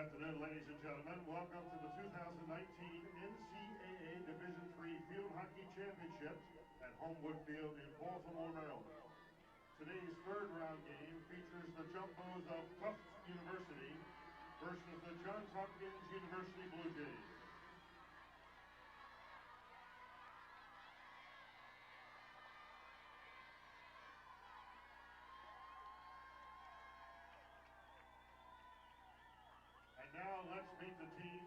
afternoon, ladies and gentlemen. Welcome to the 2019 NCAA Division III Field Hockey Championship at Homewood Field in Baltimore, Maryland. Today's third round game features the Jumbos of Tufts University versus the Johns Hopkins University Blue Jays. And now let's meet the teams.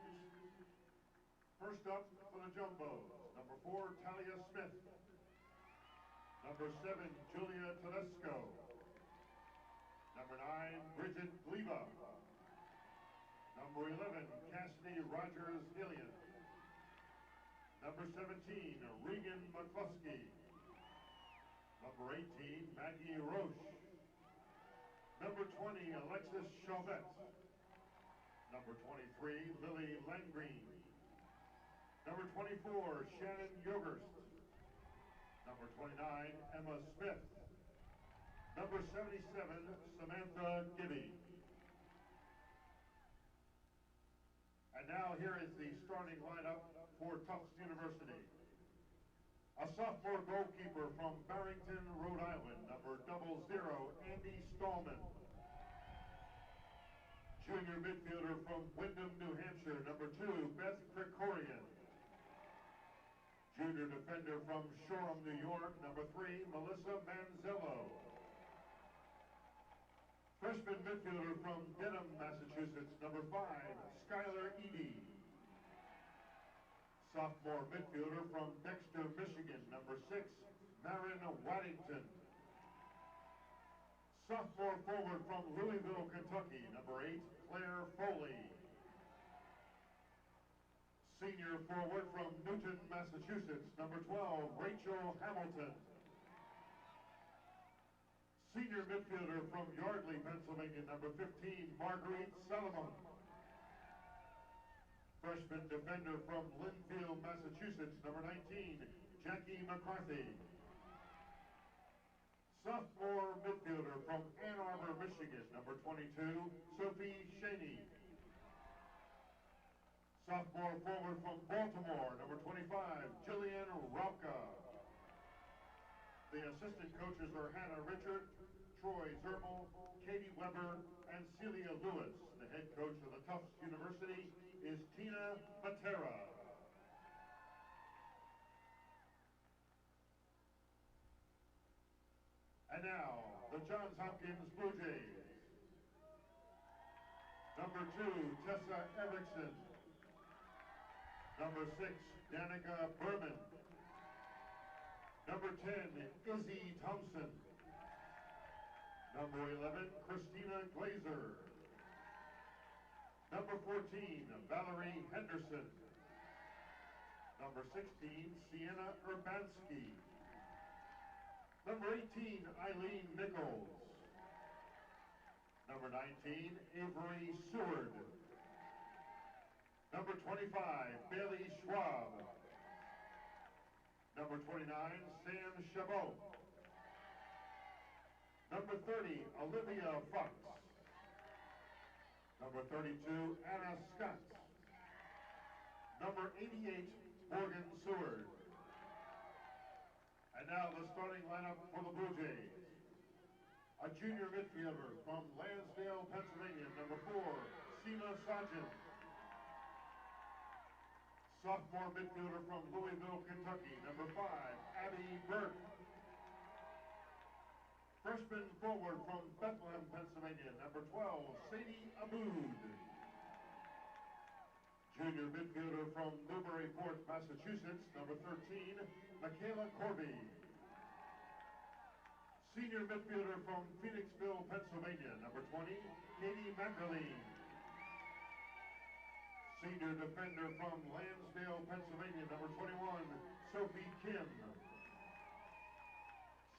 First up for the Jumbos, number 4, Talia Smith. Number 7, Julia Tedesco. Number 9, Bridget Gleba. Number 11, Cassidy Rogers-Hillian. Number 17, Regan McCluskey. Number 18, Maggie Roche. Number 20, Alexis Chauvette. Number 23, Lily Landgreen. Number 24, Shannon Yogerst. Number 29, Emma Smith. Number 77, Samantha Gibby. And now here is the starting lineup for Tufts University. A sophomore goalkeeper from Barrington, Rhode Island, number 00, Andy Stallman. Junior midfielder from Windham, New Hampshire, number 2, Beth Krikorian. Junior defender from Shoreham, New York, number 3, Melissa Manzello. Freshman midfielder from Dedham, Massachusetts, number 5, Skylar Edie. Sophomore midfielder from Dexter, Michigan, number 6, Marin Waddington. Sophomore forward from Louisville, Kentucky, number 8, Claire Foley. Senior forward from Newton, Massachusetts, number 12, Rachel Hamilton. Senior midfielder from Yardley, Pennsylvania, number 15, Marguerite Solomon. Freshman defender from Linfield, Massachusetts, number 19, Jackie McCarthy. Sophomore midfielder from Ann Arbor, Michigan, number 22, Sophie Shaney. Sophomore forward from Baltimore, number 25, Jillian Rauka. The assistant coaches are Hannah Richard, Troy Zermel, Katie Weber, and Celia Lewis. The head coach of the Tufts University is Tina Matera. And now, the Johns Hopkins Blue Jays. Number 2, Tessa Erickson. Number 6, Danica Berman. Number 10, Izzy Thompson. Number 11, Christina Glazer. Number 14, Valerie Henderson. Number 16, Sienna Urbanski. Number 18, Eileen Nichols. Number 19, Avery Seward. Number 25, Bailey Schwab. Number 29, Sam Chabot. Number 30, Olivia Fox. Number 32, Anna Scott. Number 88, Morgan Seward. And now the starting lineup for the Blue Jays. A junior midfielder from Lansdale, Pennsylvania, number 4, Seema Sajjan. Sophomore midfielder from Louisville, Kentucky, number 5, Abby Burke. Freshman forward from Bethlehem, Pennsylvania, number 12, Sadie Aboud. Junior midfielder from Newburyport, Massachusetts, number 13, Michaela Corby. Senior midfielder from Phoenixville, Pennsylvania, number 20, Katie McErleen. Senior defender from Lansdale, Pennsylvania, number 21, Sophie Kim.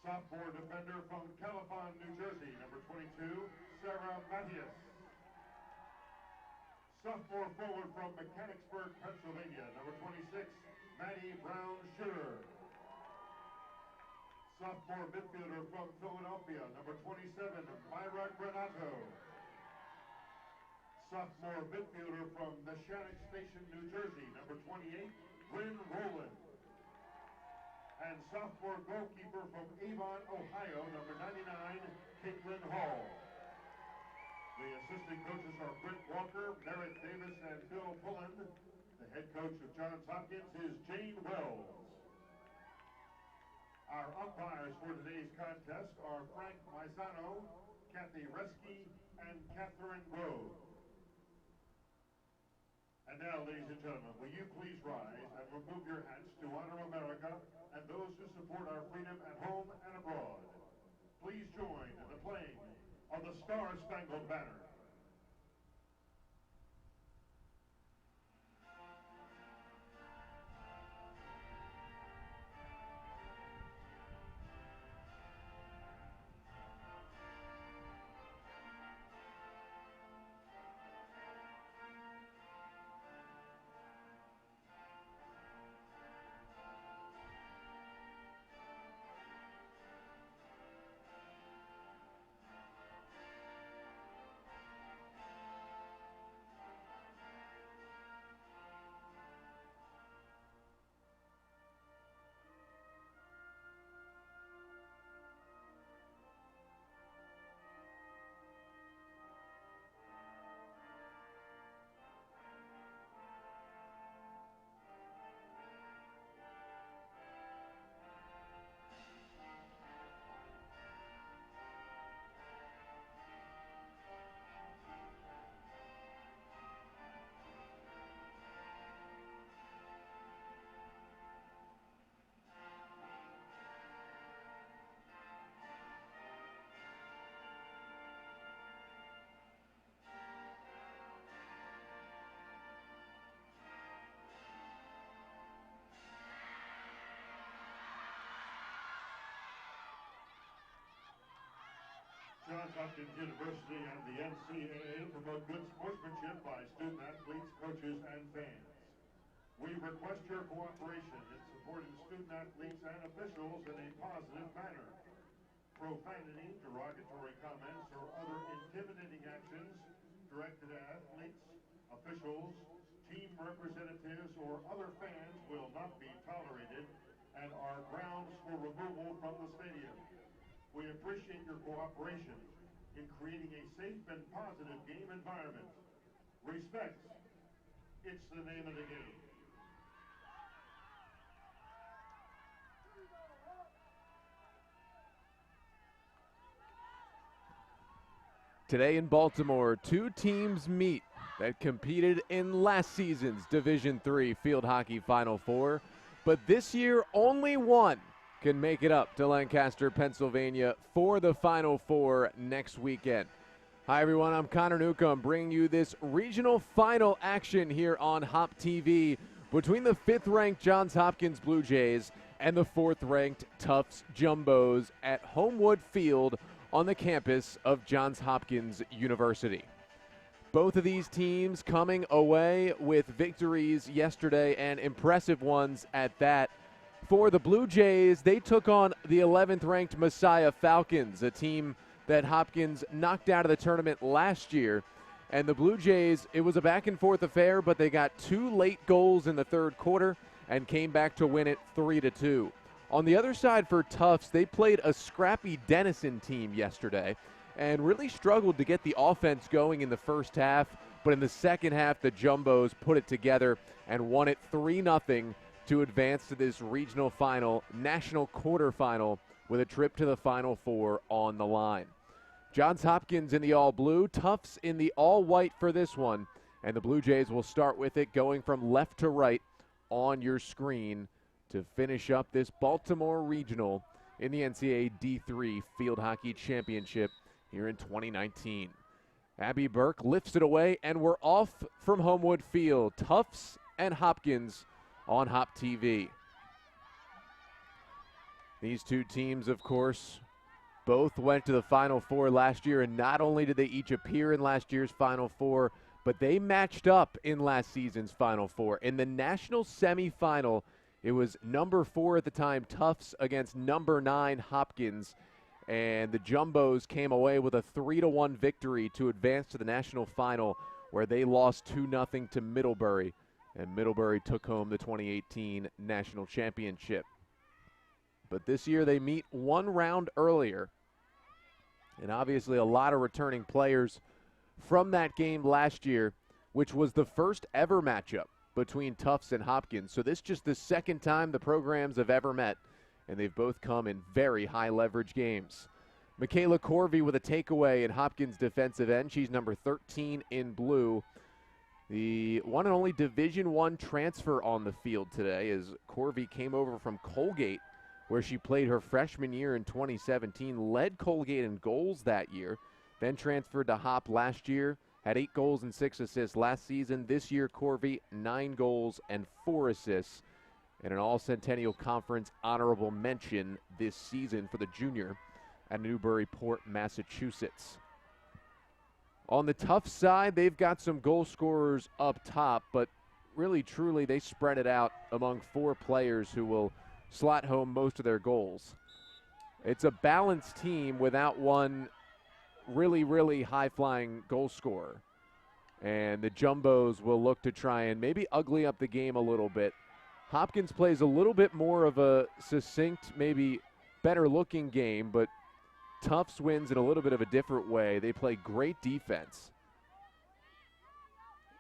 Sophomore defender from Califon, New Jersey, number 22, Sarah Matthias. Sophomore forward from Mechanicsburg, Pennsylvania, number 26, Maddie Brown-Schutter. Sophomore midfielder from Philadelphia, number 27, Myra Granato. Sophomore midfielder from Neshannock Station, New Jersey, number 28, Bryn Rowland. And sophomore goalkeeper from Avon, Ohio, number 99, Caitlin Hall. The assistant coaches are Britt Walker, Merritt Davis, and Bill Pullen. The head coach of Johns Hopkins is Jane Wells. Our umpires for today's contest are Frank Maisano, Kathy Reski, and Catherine Grove. And now, ladies and gentlemen, will you please rise and remove your hats to honor America and those who support our freedom at home and abroad. Please join in the playing of the Star-Spangled Banner. Johns Hopkins University and the NCAA promote good sportsmanship by student athletes, coaches, and fans. We request your cooperation in supporting student athletes and officials in a positive manner. Profanity, derogatory comments, or other intimidating actions directed at athletes, officials, team representatives, or other fans will not be tolerated and are grounds for removal from the stadium. We appreciate your cooperation in creating a safe and positive game environment. Respect, it's the name of the game. Today in Baltimore, two teams meet that competed in last season's Division III Field Hockey Final Four, but this year only one can make it up to Lancaster, Pennsylvania for the Final Four next weekend. Hi everyone, I'm Connor Newcomb bringing you this regional final action here on Hop TV between the 5th-ranked Johns Hopkins Blue Jays and the 4th-ranked Tufts Jumbos at Homewood Field on the campus of Johns Hopkins University. Both of these teams coming away with victories yesterday, and impressive ones at that. For the Blue Jays, they took on the 11th-ranked Messiah Falcons, a team that Hopkins knocked out of the tournament last year. And the Blue Jays, it was a back-and-forth affair, but they got 2 late goals in the third quarter and came back to win it 3-2. On the other side for Tufts, they played a scrappy Denison team yesterday and really struggled to get the offense going in the first half. But in the second half, the Jumbos put it together and won it 3-0 to advance to this regional final, national quarterfinal, with a trip to the Final Four on the line. Johns Hopkins in the all-blue, Tufts in the all-white for this one, and the Blue Jays will start with it going from left to right on your screen to finish up this Baltimore Regional in the NCAA D3 Field Hockey Championship here in 2019. Abby Burke lifts it away, and we're off from Homewood Field. Tufts and Hopkins on Hop TV. These two teams, of course, both went to the Final Four last year, and not only did they each appear in last year's Final Four, but they matched up in last season's Final Four. In the national semifinal, it was number 4 at the time, Tufts, against number 9, Hopkins, and the Jumbos came away with a 3-1 victory to advance to the national final where they lost 2-0 to Middlebury, and Middlebury took home the 2018 national championship. But this year they meet one round earlier, and obviously a lot of returning players from that game last year, which was the first ever matchup between Tufts and Hopkins. So this is just the second time the programs have ever met, and they've both come in very high leverage games. Michaela Corvey with a takeaway in Hopkins' defensive end. She's number 13 in blue. The one and only Division I transfer on the field today, as Corvey came over from Colgate, where she played her freshman year in 2017, led Colgate in goals that year, then transferred to Hop last year, had 8 goals and 6 assists last season. This year, Corvey, 9 goals and 4 assists, and an All-Centennial Conference honorable mention this season for the junior at Newburyport, Massachusetts. On the Tufts side, they've got some goal scorers up top, but really, truly, they spread it out among 4 players who will slot home most of their goals. It's a balanced team without one really, really high-flying goal scorer. And the Jumbos will look to try and maybe ugly up the game a little bit. Hopkins plays a little bit more of a succinct, maybe better-looking game, but Tufts wins in a little bit of a different way. They play great defense.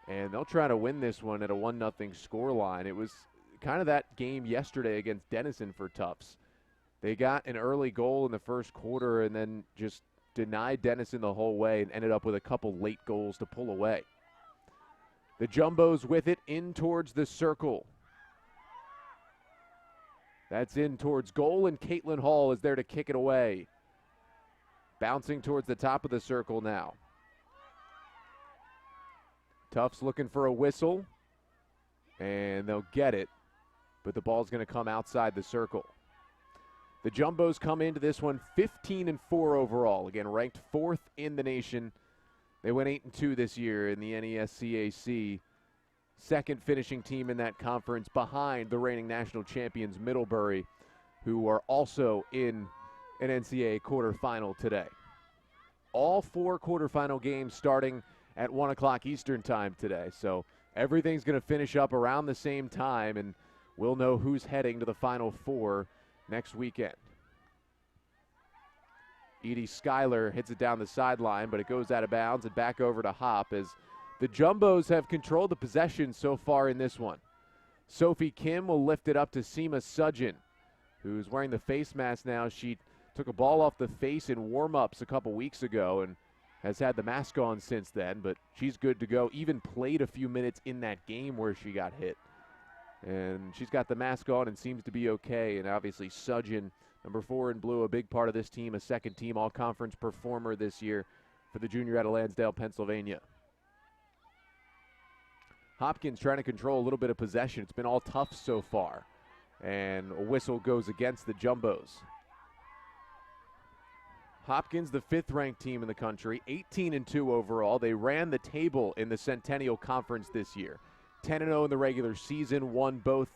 And they'll try to win this one at a 1-0 scoreline. It was kind of that game yesterday against Denison for Tufts. They got an early goal in the first quarter and then just denied Denison the whole way and ended up with a couple late goals to pull away. The Jumbos with it in towards the circle. That's in towards goal, and Caitlin Hall is there to kick it away. Bouncing towards the top of the circle now. Tufts looking for a whistle, and they'll get it, but the ball's going to come outside the circle. The Jumbos come into this one 15-4 overall. Again, ranked 4th in the nation. They went 8-2 this year in the NESCAC. Second finishing team in that conference behind the reigning national champions Middlebury, who are also in an NCAA quarterfinal today. All 4 quarterfinal games starting at 1 o'clock Eastern time today. So everything's going to finish up around the same time, and we'll know who's heading to the Final 4 next weekend. Edie Schuyler hits it down the sideline, but it goes out of bounds and back over to Hop as the Jumbos have controlled the possession so far in this one. Sophie Kim will lift it up to Seema Sudgeon, who's wearing the face mask now. She took a ball off the face in warm-ups a couple weeks ago and has had the mask on since then, but she's good to go. Even played a few minutes in that game where she got hit. And she's got the mask on and seems to be okay. And obviously Sudgeon, number 4 in blue, a big part of this team, a second-team all-conference performer this year for the junior out of Lansdale, Pennsylvania. Hopkins trying to control a little bit of possession. It's been all tough so far. And a whistle goes against the Jumbos. Hopkins, the 5th-ranked team in the country, 18-2 overall. They ran the table in the Centennial Conference this year. 10-0 in the regular season, won both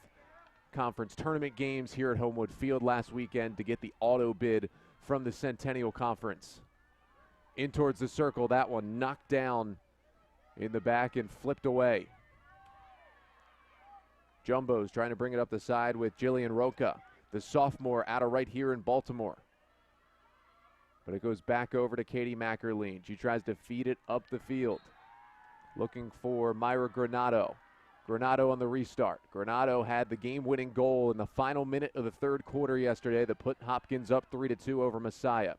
conference tournament games here at Homewood Field last weekend to get the auto bid from the Centennial Conference. In towards the circle, that one knocked down in the back and flipped away. Jumbos trying to bring it up the side with Jillian Roca, the sophomore out of right here in Baltimore. But it goes back over to Katie Mackerline. She tries to feed it up the field. Looking for Myra Granado. Granado on the restart. Granado had the game-winning goal in the final minute of the third quarter yesterday that put Hopkins up 3-2 over Messiah.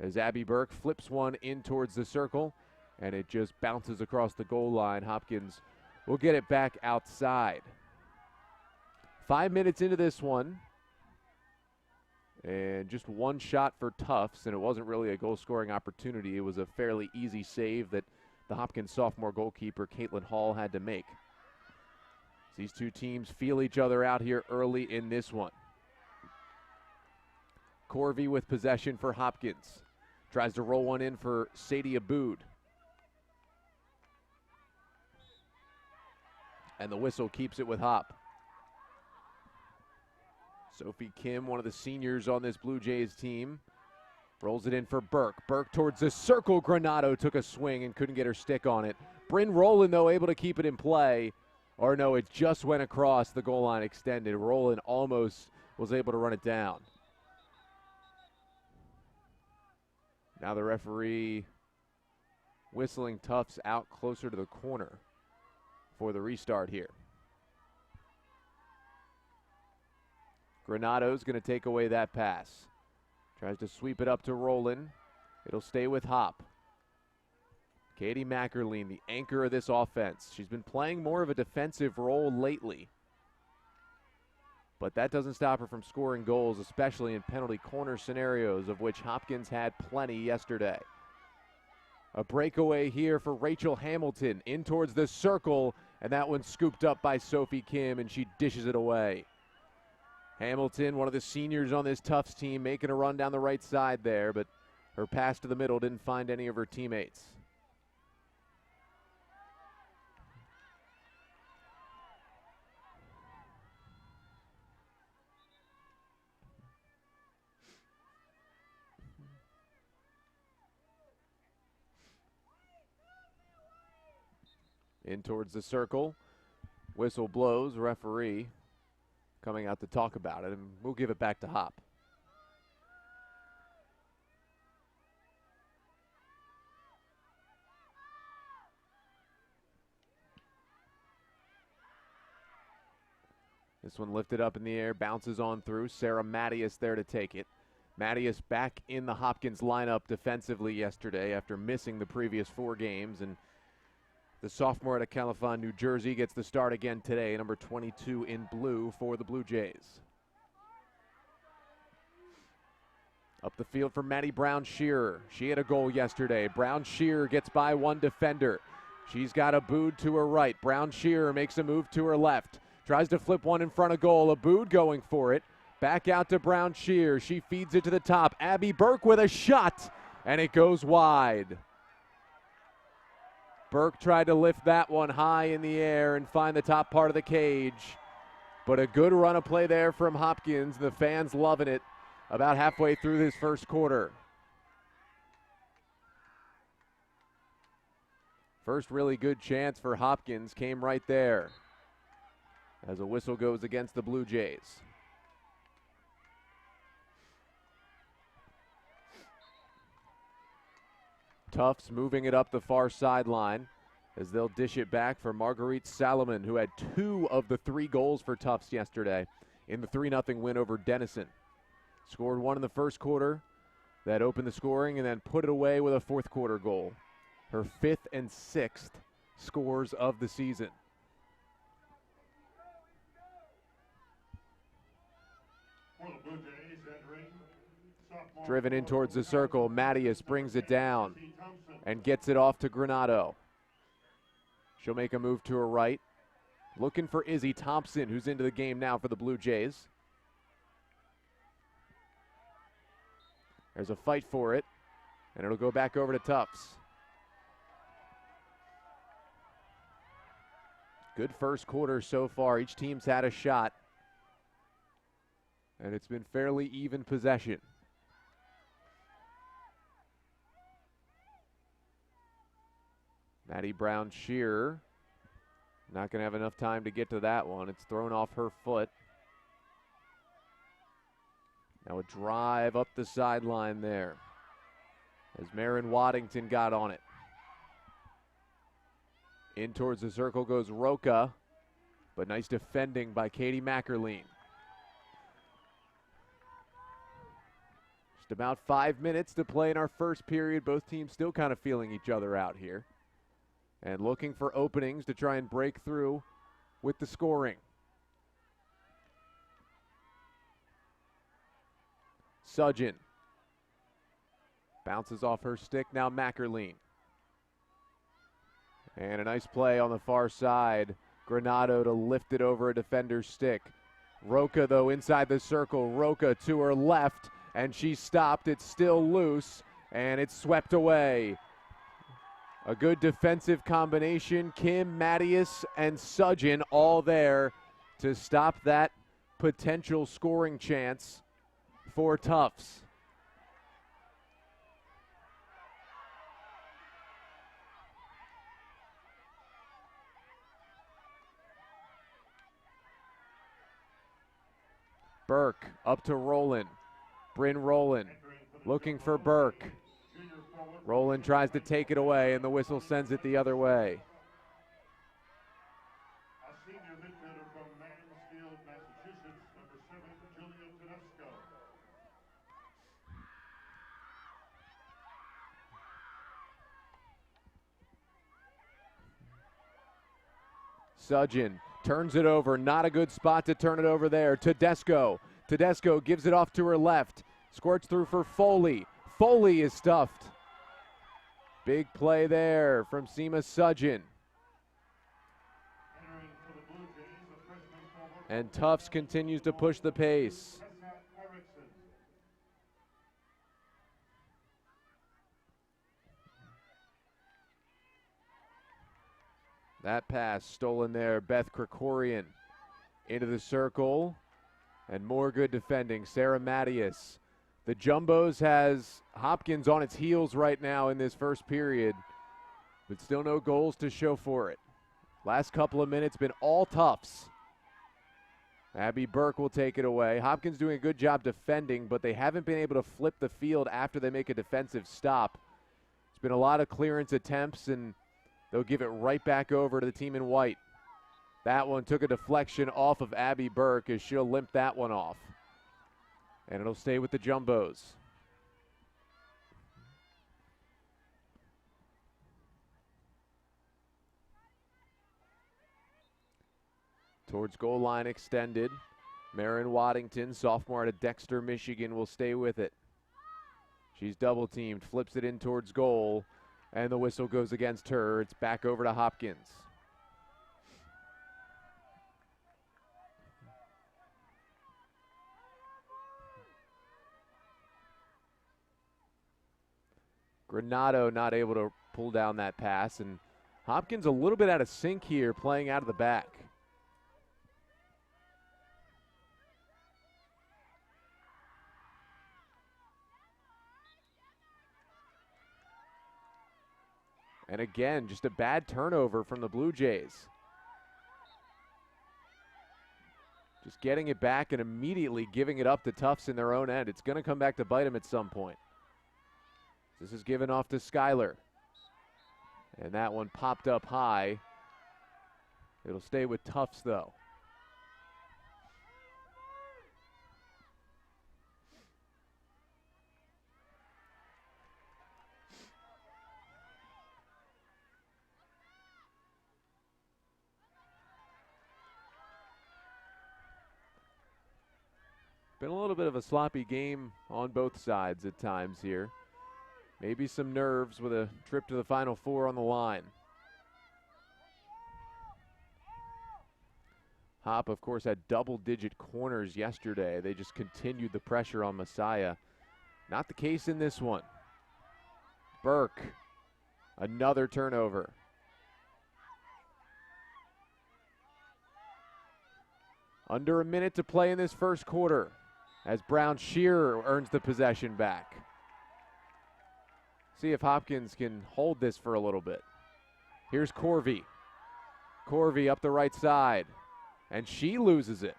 As Abby Burke flips one in towards the circle, and it just bounces across the goal line. Hopkins will get it back outside. 5 minutes into this one, and just one shot for Tufts, and it wasn't really a goal-scoring opportunity. It was a fairly easy save that the Hopkins sophomore goalkeeper, Caitlin Hall, had to make. These two teams feel each other out here early in this one. Corvey with possession for Hopkins. Tries to roll one in for Sadie Aboud. And the whistle keeps it with Hop. Sophie Kim, one of the seniors on this Blue Jays team, rolls it in for Burke. Burke towards the circle. Granado took a swing and couldn't get her stick on it. Bryn Rowland, though, able to keep it in play. Or no, it just went across the goal line extended. Rowland almost was able to run it down. Now the referee whistling Tufts out closer to the corner for the restart here. Granado's going to take away that pass. Tries to sweep it up to Rowland. It'll stay with Hop. Katie Mackerline, the anchor of this offense. She's been playing more of a defensive role lately. But that doesn't stop her from scoring goals, especially in penalty corner scenarios, of which Hopkins had plenty yesterday. A breakaway here for Rachel Hamilton in towards the circle, and that one's scooped up by Sophie Kim, and she dishes it away. Hamilton, one of the seniors on this Tufts team, making a run down the right side there, but her pass to the middle didn't find any of her teammates. In towards the circle. Whistle blows, referee coming out to talk about it, and we'll give it back to Hop. This one lifted up in the air, bounces on through. Sarah Mattias there to take it. Mattias back in the Hopkins lineup defensively yesterday after missing the previous 4 games, and the sophomore out of Califon, New Jersey, gets the start again today, number 22 in blue for the Blue Jays. Up the field for Maddie Brown-Shearer. She had a goal yesterday. Brown-Shearer gets by one defender. She's got Abood to her right. Brown-Shearer makes a move to her left. Tries to flip one in front of goal. Abood going for it. Back out to Brown-Shearer. She feeds it to the top. Abby Burke with a shot, and it goes wide. Burke tried to lift that one high in the air and find the top part of the cage. But a good run of play there from Hopkins. The fans loving it about halfway through this first quarter. First really good chance for Hopkins came right there as a whistle goes against the Blue Jays. Tufts moving it up the far sideline as they'll dish it back for Marguerite Salomon, who had 2 of the 3 goals for Tufts yesterday in the 3-0 win over Denison. Scored 1 in the first quarter that opened the scoring and then put it away with a fourth quarter goal. Her 5th and 6th scores of the season. Driven in towards the circle, Mattias brings it down and gets it off to Granado. She'll make a move to her right. Looking for Izzy Thompson, who's into the game now for the Blue Jays. There's a fight for it, and it'll go back over to Tufts. Good first quarter so far. Each team's had a shot, and it's been fairly even possession. Maddie Brown-Shearer not going to have enough time to get to that one. It's thrown off her foot. Now a drive up the sideline there as Marin Waddington got on it. In towards the circle goes Roca, but nice defending by Katie Mackerline. Just about 5 minutes to play in our first period. Both teams still kind of feeling each other out here and looking for openings to try and break through with the scoring. Sudgen bounces off her stick, now Mackerline. And a nice play on the far side. Granado to lift it over a defender's stick. Roca, though, inside the circle. Roca to her left, and she's stopped. It's still loose, and it's swept away. A good defensive combination. Kim, Mattias, and Sudgen all there to stop that potential scoring chance for Tufts. Burke up to Rowland. Bryn Rowland looking for Burke. Rowland tries to take it away, and the whistle sends it the other way. A senior midfielder from Mansfield, Massachusetts, number 7, Julia Tedesco. Sudgen turns it over. Not a good spot to turn it over there. Tedesco. Tedesco gives it off to her left. Squirts through for Foley. Foley is stuffed. Big play there from Seema Sudgen. And Tufts continues to push the pace. That pass stolen there. Beth Krikorian into the circle. And more good defending. Sarah Mattias. The Jumbos has Hopkins on its heels right now in this first period, but still no goals to show for it. Last couple of minutes been all Tufts. Abby Burke will take it away. Hopkins doing a good job defending, but they haven't been able to flip the field after they make a defensive stop. It's been a lot of clearance attempts, and they'll give it right back over to the team in white. That one took a deflection off of Abby Burke as she'll limp that one off. And it'll stay with the Jumbos. Towards goal line extended. Marin Waddington, sophomore out of Dexter, Michigan, will stay with it. She's double teamed, flips it in towards goal, and the whistle goes against her. It's back over to Hopkins. Granado not able to pull down that pass, and Hopkins a little bit out of sync here, playing out of the back. And again, just a bad turnover from the Blue Jays. Just getting it back and immediately giving it up to Tufts in their own end. It's going to come back to bite them at some point. This is given off to Skyler. And that one popped up high. It'll stay with Tufts, though. Been a little bit of a sloppy game on both sides at times here. Maybe some nerves with a trip to the Final Four on the line. Hop, of course, had double-digit corners yesterday. They just continued the pressure on Messiah. Not the case in this one. Burke, another turnover. Under a minute to play in this first quarter as Brown Shearer earns the possession back. See if Hopkins can hold this for a little bit. Here's Corvey. Corvey up the right side, and she loses it.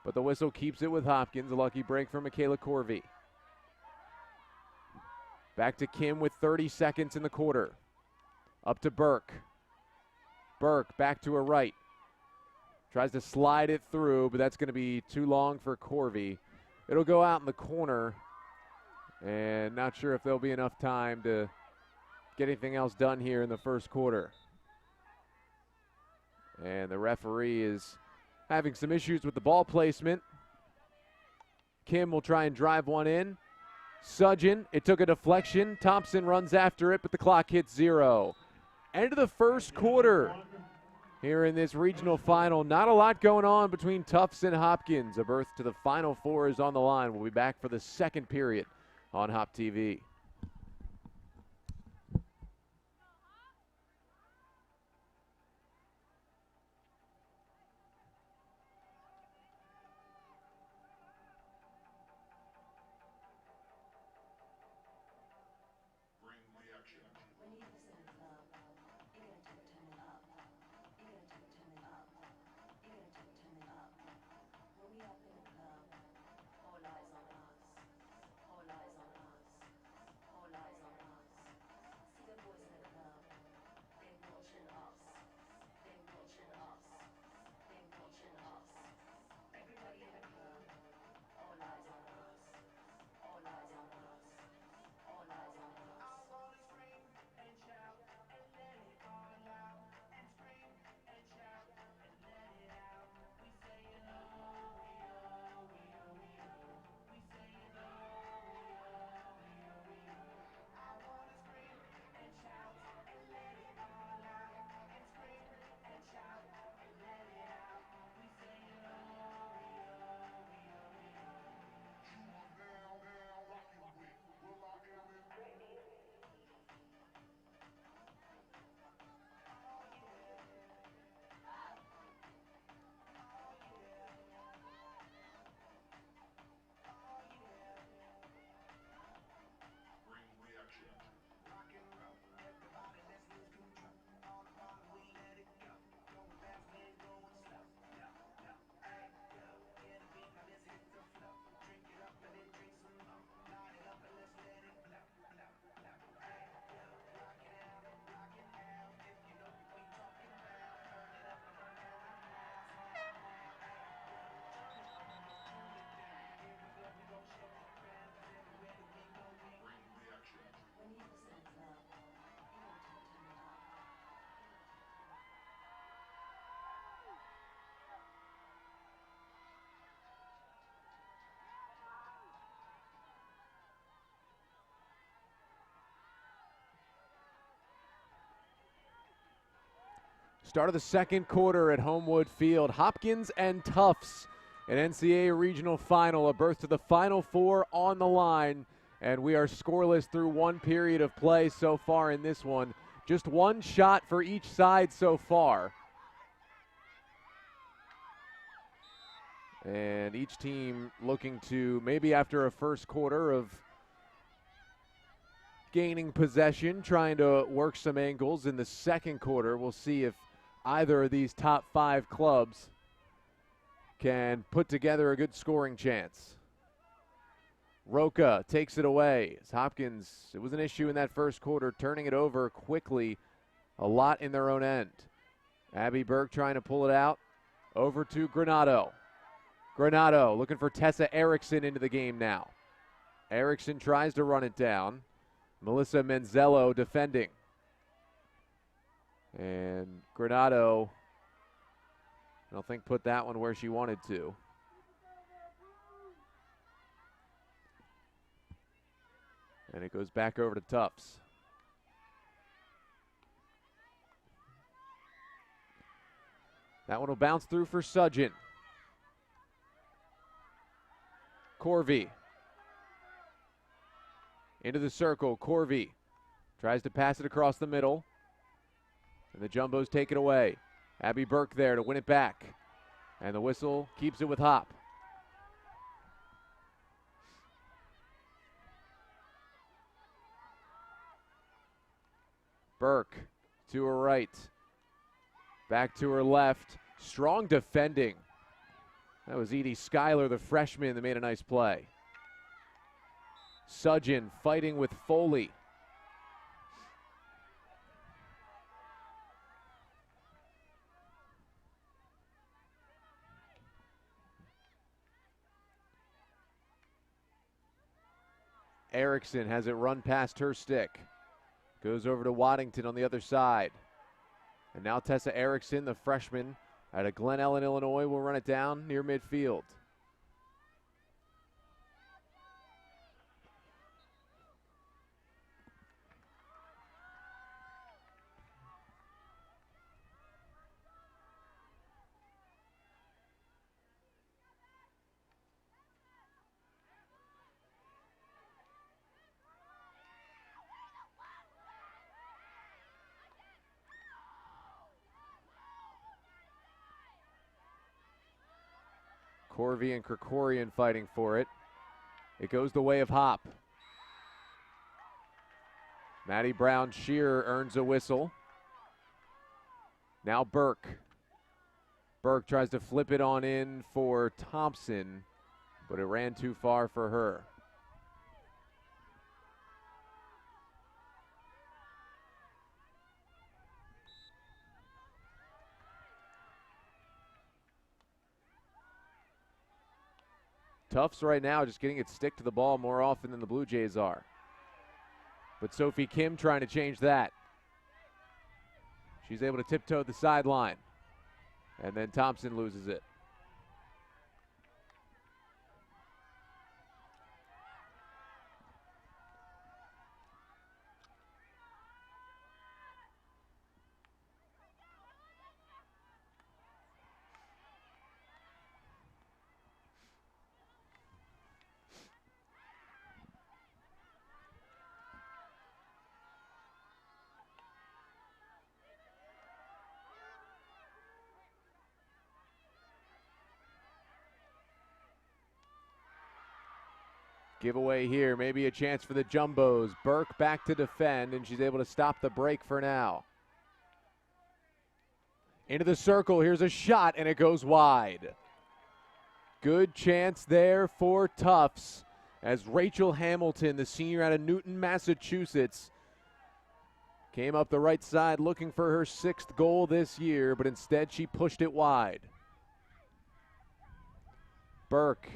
But the whistle keeps it with Hopkins. A lucky break for Michaela Corvey. Back to Kim with 30 seconds in the quarter. Up to Burke. Burke back to her right. Tries to slide it through, but that's going to be too long for Corvey. It'll go out in the corner, and not sure if there'll be enough time to get anything else done here in the first quarter. And the referee is having some issues with the ball placement. Kim will try and drive one in. Sudgen, it took a deflection. Thompson runs after it, but the clock hits 0. End of the first quarter. Here in this regional final, not a lot going on between Tufts and Hopkins. A berth to the Final Four is on the line. We'll be back for the second period on Hop TV. Start of the second quarter at Homewood Field. Hopkins and Tufts, an NCAA regional final, a berth to the Final Four on the line. And we are scoreless through one period of play so far in this one. Just one shot for each side so far. And each team looking to, maybe after a first quarter of gaining possession, trying to work some angles in the second quarter. We'll see if either of these top 5 clubs can put together a good scoring chance. Roca takes it away. As Hopkins, it was an issue in that first quarter, turning it over quickly, a lot in their own end. Abby Burke trying to pull it out. Over to Granado. Granado looking for Tessa Erickson into the game now. Erickson tries to run it down. Melissa Manzello defending. And Granado, I don't think, put that one where she wanted to. And it goes back over to Tufts. That one will bounce through for Sudgen. Corvey. Into the circle, Corvey tries to pass it across the middle. And the Jumbos take it away. Abby Burke there to win it back. And the whistle keeps it with Hop. Burke to her right. Back to her left. Strong defending. That was Edie Schuyler, the freshman, that made a nice play. Sudgen fighting with Foley. Erickson has it run past her stick. Goes over to Waddington on the other side. And now Tessa Erickson, the freshman out of Glen Ellen, Illinois, will run it down near midfield. Corvey and Krikorian fighting for it. It goes the way of Hop. Maddie Brown-Shearer earns a whistle. Now Burke. Burke tries to flip it on in for Thompson, but it ran too far for her. Tufts right now just getting its stick to the ball more often than the Blue Jays are. But Sophie Kim trying to change that. She's able to tiptoe the sideline. And then Thompson loses it. Giveaway here, maybe a chance for the Jumbos. Burke back to defend, and she's able to stop the break for now. Into the circle, here's a shot, and it goes wide. Good chance there for Tufts as Rachel Hamilton, the senior out of Newton, Massachusetts, came up the right side looking for her 6th goal this year, but instead she pushed it wide. Burke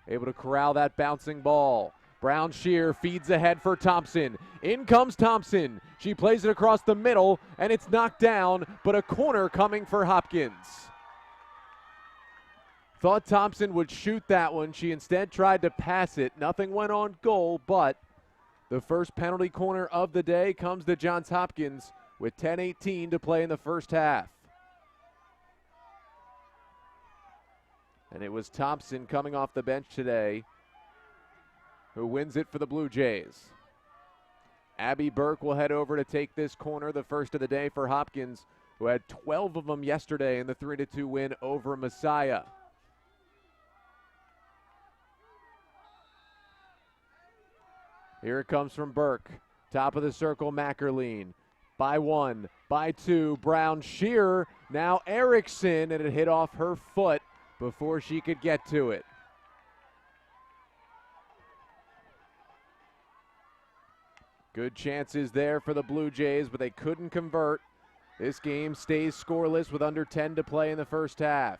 able to corral that bouncing ball. Brown-Shearer feeds ahead for Thompson. In comes Thompson. She plays it across the middle, and it's knocked down, but a corner coming for Hopkins. Thought Thompson would shoot that one. She instead tried to pass it. Nothing went on goal, but the first penalty corner of the day comes to Johns Hopkins with 10:18 to play in the first half. And it was Thompson coming off the bench today who wins it for the Blue Jays. Abby Burke will head over to take this corner, the first of the day for Hopkins, who had 12 of them yesterday in the 3-2 win over Messiah. Here it comes from Burke. Top of the circle, Mackerleen. By one, by two, Brown Shearer. Now Erickson, and it hit off her foot before she could get to it. Good chances there for the Blue Jays, but they couldn't convert. This game stays scoreless with under 10 to play in the first half.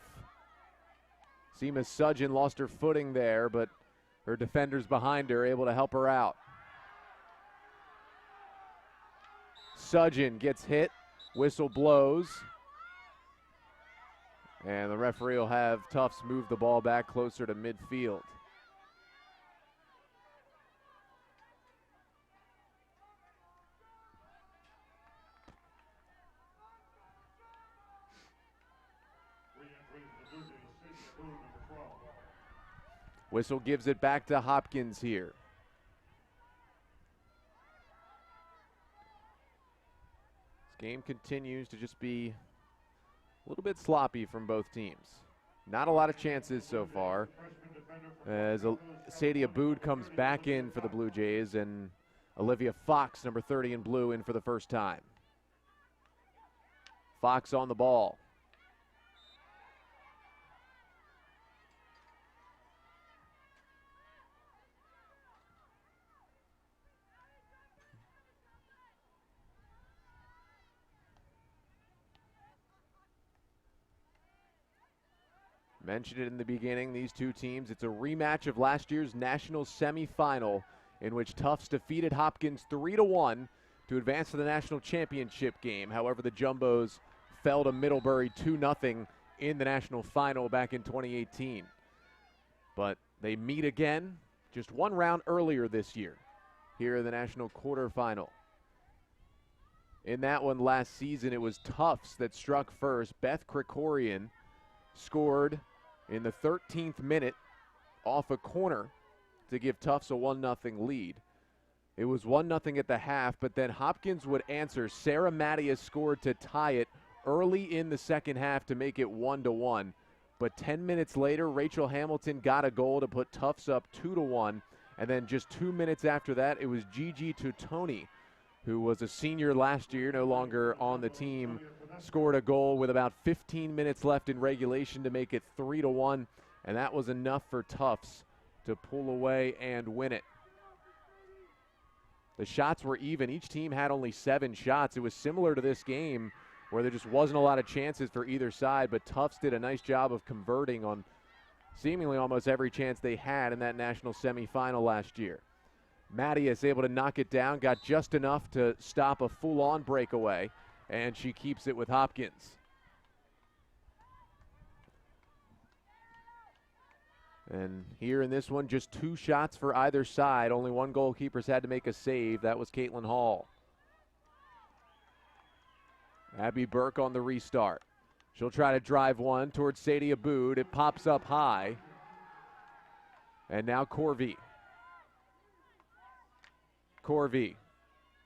Seema Sudjan lost her footing there, but her defenders behind her able to help her out. Sudjan gets hit, whistle blows, and the referee will have Tufts move the ball back closer to midfield. Whistle gives it back to Hopkins here. This game continues to just be a little bit sloppy from both teams. Not a lot of chances so far. As Sadie Aboud comes back in for the Blue Jays and Olivia Fox, number 30 in blue, in for the first time. Fox on the ball. Mentioned it in the beginning, these two teams, it's a rematch of last year's national semifinal in which Tufts defeated Hopkins 3-1 to advance to the national championship game. However, the Jumbos fell to Middlebury 2-0 in the national final back in 2018. But they meet again just one round earlier this year here in the national quarterfinal. In that one last season, it was Tufts that struck first. Beth Krikorian scored in the 13th minute off a corner to give Tufts a 1-0 lead. It was 1-0 at the half, but then Hopkins would answer. Sarah Mattias scored to tie it early in the second half to make it 1-1. But 10 minutes later, Rachel Hamilton got a goal to put Tufts up 2-1. And then just 2 minutes after that, it was Gigi Tutoni, who was a senior last year, no longer on the team, scored a goal with about 15 minutes left in regulation to make it 3-1, and that was enough for Tufts to pull away and win it. The shots were even. Each team had only 7 shots. It was similar to this game where there just wasn't a lot of chances for either side, but Tufts did a nice job of converting on seemingly almost every chance they had in that national semifinal last year. Mattias able to knock it down, got just enough to stop a full-on breakaway, and she keeps it with Hopkins. And here in this one, just 2 shots for either side. Only one goalkeeper's had to make a save. That was Caitlin Hall. Abby Burke on the restart. She'll try to drive one towards Sadie Aboud. It pops up high. And now Corvey.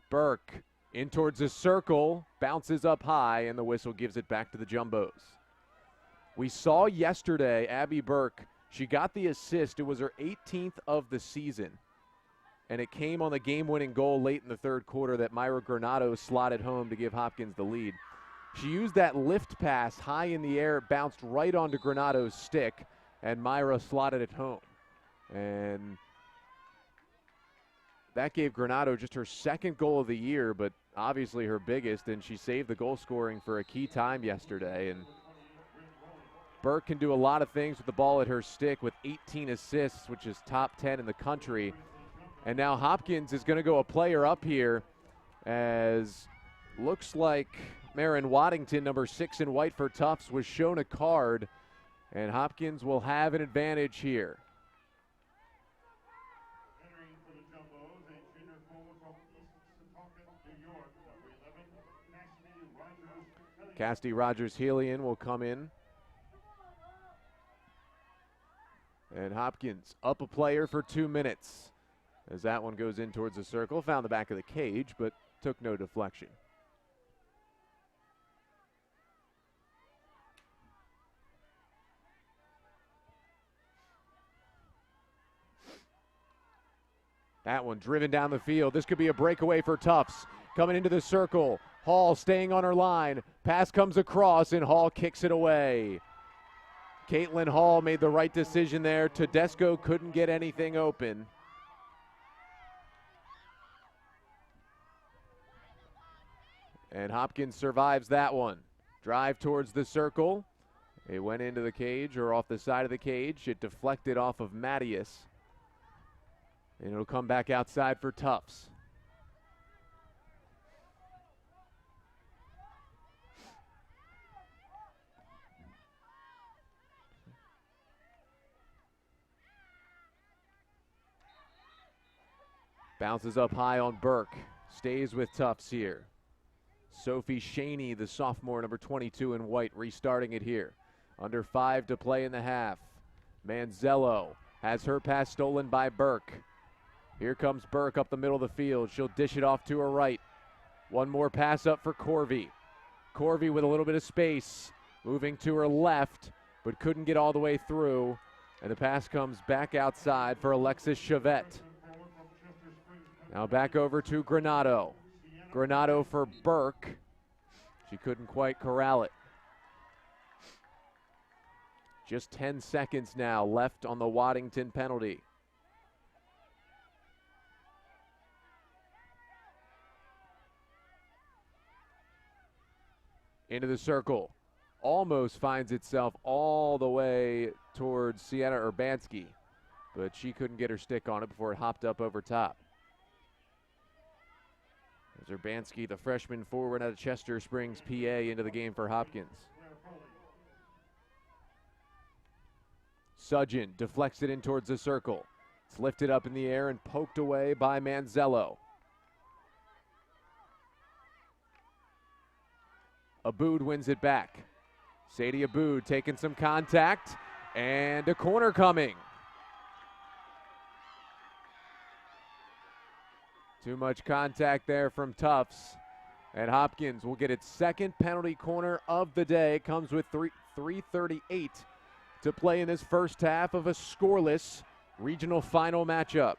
Burke in towards the circle, bounces up high, and the whistle gives it back to the Jumbos. We saw yesterday Abby Burke, she got the assist. It was her 18th of the season, and it came on the game-winning goal late in the third quarter that Myra Granado slotted home to give Hopkins the lead. She used that lift pass high in the air, it bounced right onto Granado's stick, and Myra slotted it home. And that gave Granado just her second goal of the year, but obviously her biggest, and she saved the goal scoring for a key time yesterday. And Burke can do a lot of things with the ball at her stick with 18 assists, which is top 10 in the country. And now Hopkins is going to go a player up here, as looks like Marin Waddington, number 6 in white for Tufts, was shown a card, and Hopkins will have an advantage here. Cassidy Rogers-Helian will come in. And Hopkins up a player for 2 minutes as that one goes in towards the circle. Found the back of the cage, but took no deflection. That one driven down the field. This could be a breakaway for Tufts. Coming into the circle. Hall staying on her line. Pass comes across, and Hall kicks it away. Caitlin Hall made the right decision there. Tedesco couldn't get anything open. And Hopkins survives that one. Drive towards the circle. It went into the cage or off the side of the cage. It deflected off of Mattias. And it'll come back outside for Tufts. Bounces up high on Burke. Stays with Tufts here. Sophie Shaney, the sophomore, number 22 in white, restarting it here. Under 5 to play in the half. Manzello has her pass stolen by Burke. Here comes Burke up the middle of the field. She'll dish it off to her right. One more pass up for Corvey. Corvey with a little bit of space. Moving to her left, but couldn't get all the way through. And the pass comes back outside for Alexis Chavette. Now back over to Granado. Granado for Burke. She couldn't quite corral it. Just 10 seconds now left on the Waddington penalty. Into the circle. Almost finds itself all the way towards Sienna Urbanski, but she couldn't get her stick on it before it hopped up over top. As Urbanski, the freshman forward out of Chester Springs, PA, into the game for Hopkins. Sudgen deflects it in towards the circle. It's lifted up in the air and poked away by Manzello. Aboud wins it back. Sadie Aboud taking some contact, and a corner coming. Too much contact there from Tufts. And Hopkins will get its second penalty corner of the day. Comes with 3:38 to play in this first half of a scoreless regional final matchup.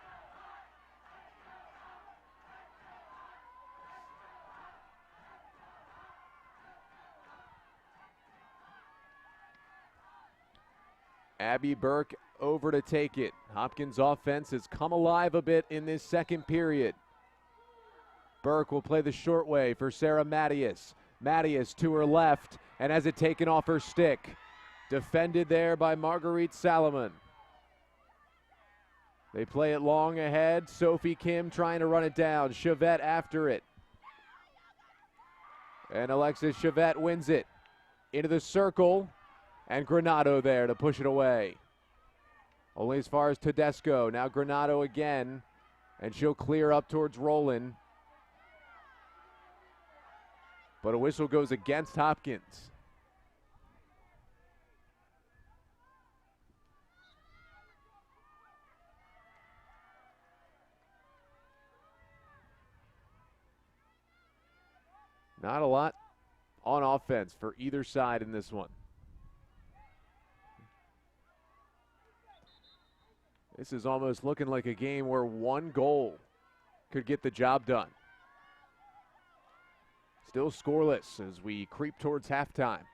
Abby Burke over to take it. Hopkins' offense has come alive a bit in this second period. Burke will play the short way for Sarah Mattias. Mattias to her left and has it taken off her stick. Defended there by Marguerite Salomon. They play it long ahead. Sophie Kim trying to run it down. Chavette after it. And Alexis Chavette wins it. Into the circle. And Granado there to push it away. Only as far as Tedesco. Now Granado again. And she'll clear up towards Roland. But a whistle goes against Hopkins. Not a lot on offense for either side in this one. This is almost looking like a game where one goal could get the job done. Still scoreless as we creep towards halftime.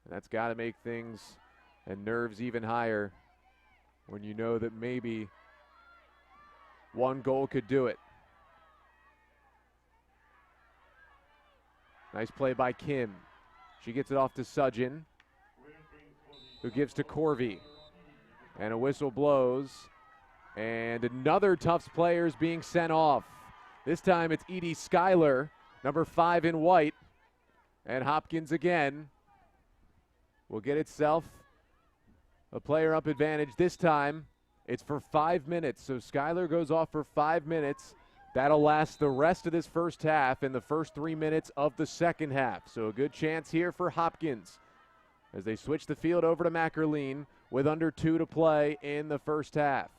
And that's got to make things and nerves even higher when you know that maybe one goal could do it. Nice play by Kim. She gets it off to Sudgen, who gives to Corvey. And a whistle blows. And another Tufts player is being sent off. This time it's Edie Schuyler, number 5 in white. And Hopkins again will get itself a player up advantage. This time it's for 5 minutes. So Schuyler goes off for 5 minutes. That'll last the rest of this first half and the first 3 minutes of the second half. So a good chance here for Hopkins as they switch the field over to Mackerline with under 2 to play in the first half.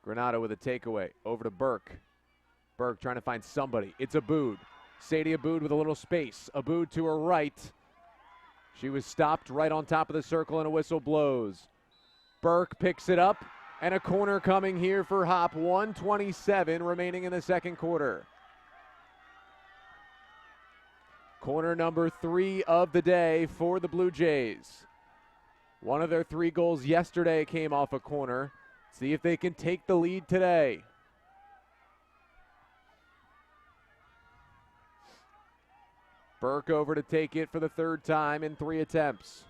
Granado with a takeaway over to Burke. Burke trying to find somebody. It's Aboud. Sadie Aboud with a little space. Aboud to her right. She was stopped right on top of the circle and a whistle blows. Burke picks it up and a corner coming here for Hop. 1:27 remaining in the second quarter. Corner number 3 of the day for the Blue Jays. One of their 3 goals yesterday came off a corner. See if they can take the lead today. Burke over to take it for the 3rd time in 3 attempts.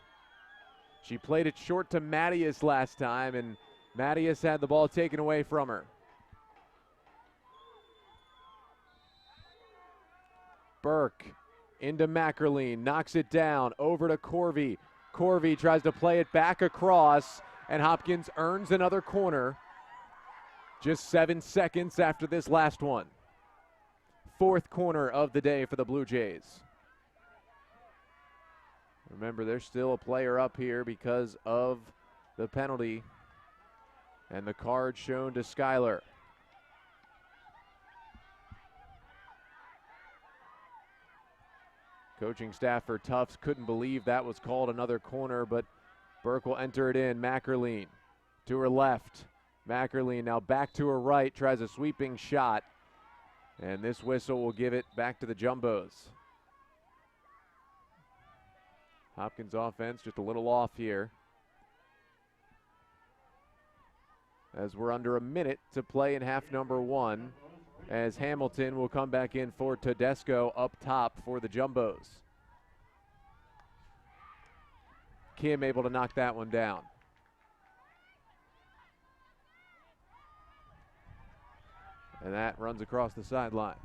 She played it short to Mattias last time, and Mattias had the ball taken away from her. Burke into Mackerline, knocks it down, over to Corvey. Corvey tries to play it back across, and Hopkins earns another corner just 7 seconds after this last one. 4th corner of the day for the Blue Jays. Remember, there's still a player up here because of the penalty and the card shown to Skyler. Coaching staff for Tufts couldn't believe that was called another corner, but Burke will enter it in. Mackerline to her left. Mackerline now back to her right, tries a sweeping shot, and this whistle will give it back to the Jumbos. Hopkins offense just a little off here, as we're under a minute to play in half number 1, as Hamilton will come back in for Tedesco up top for the Jumbos. Kim able to knock that one down. And that runs across the sideline.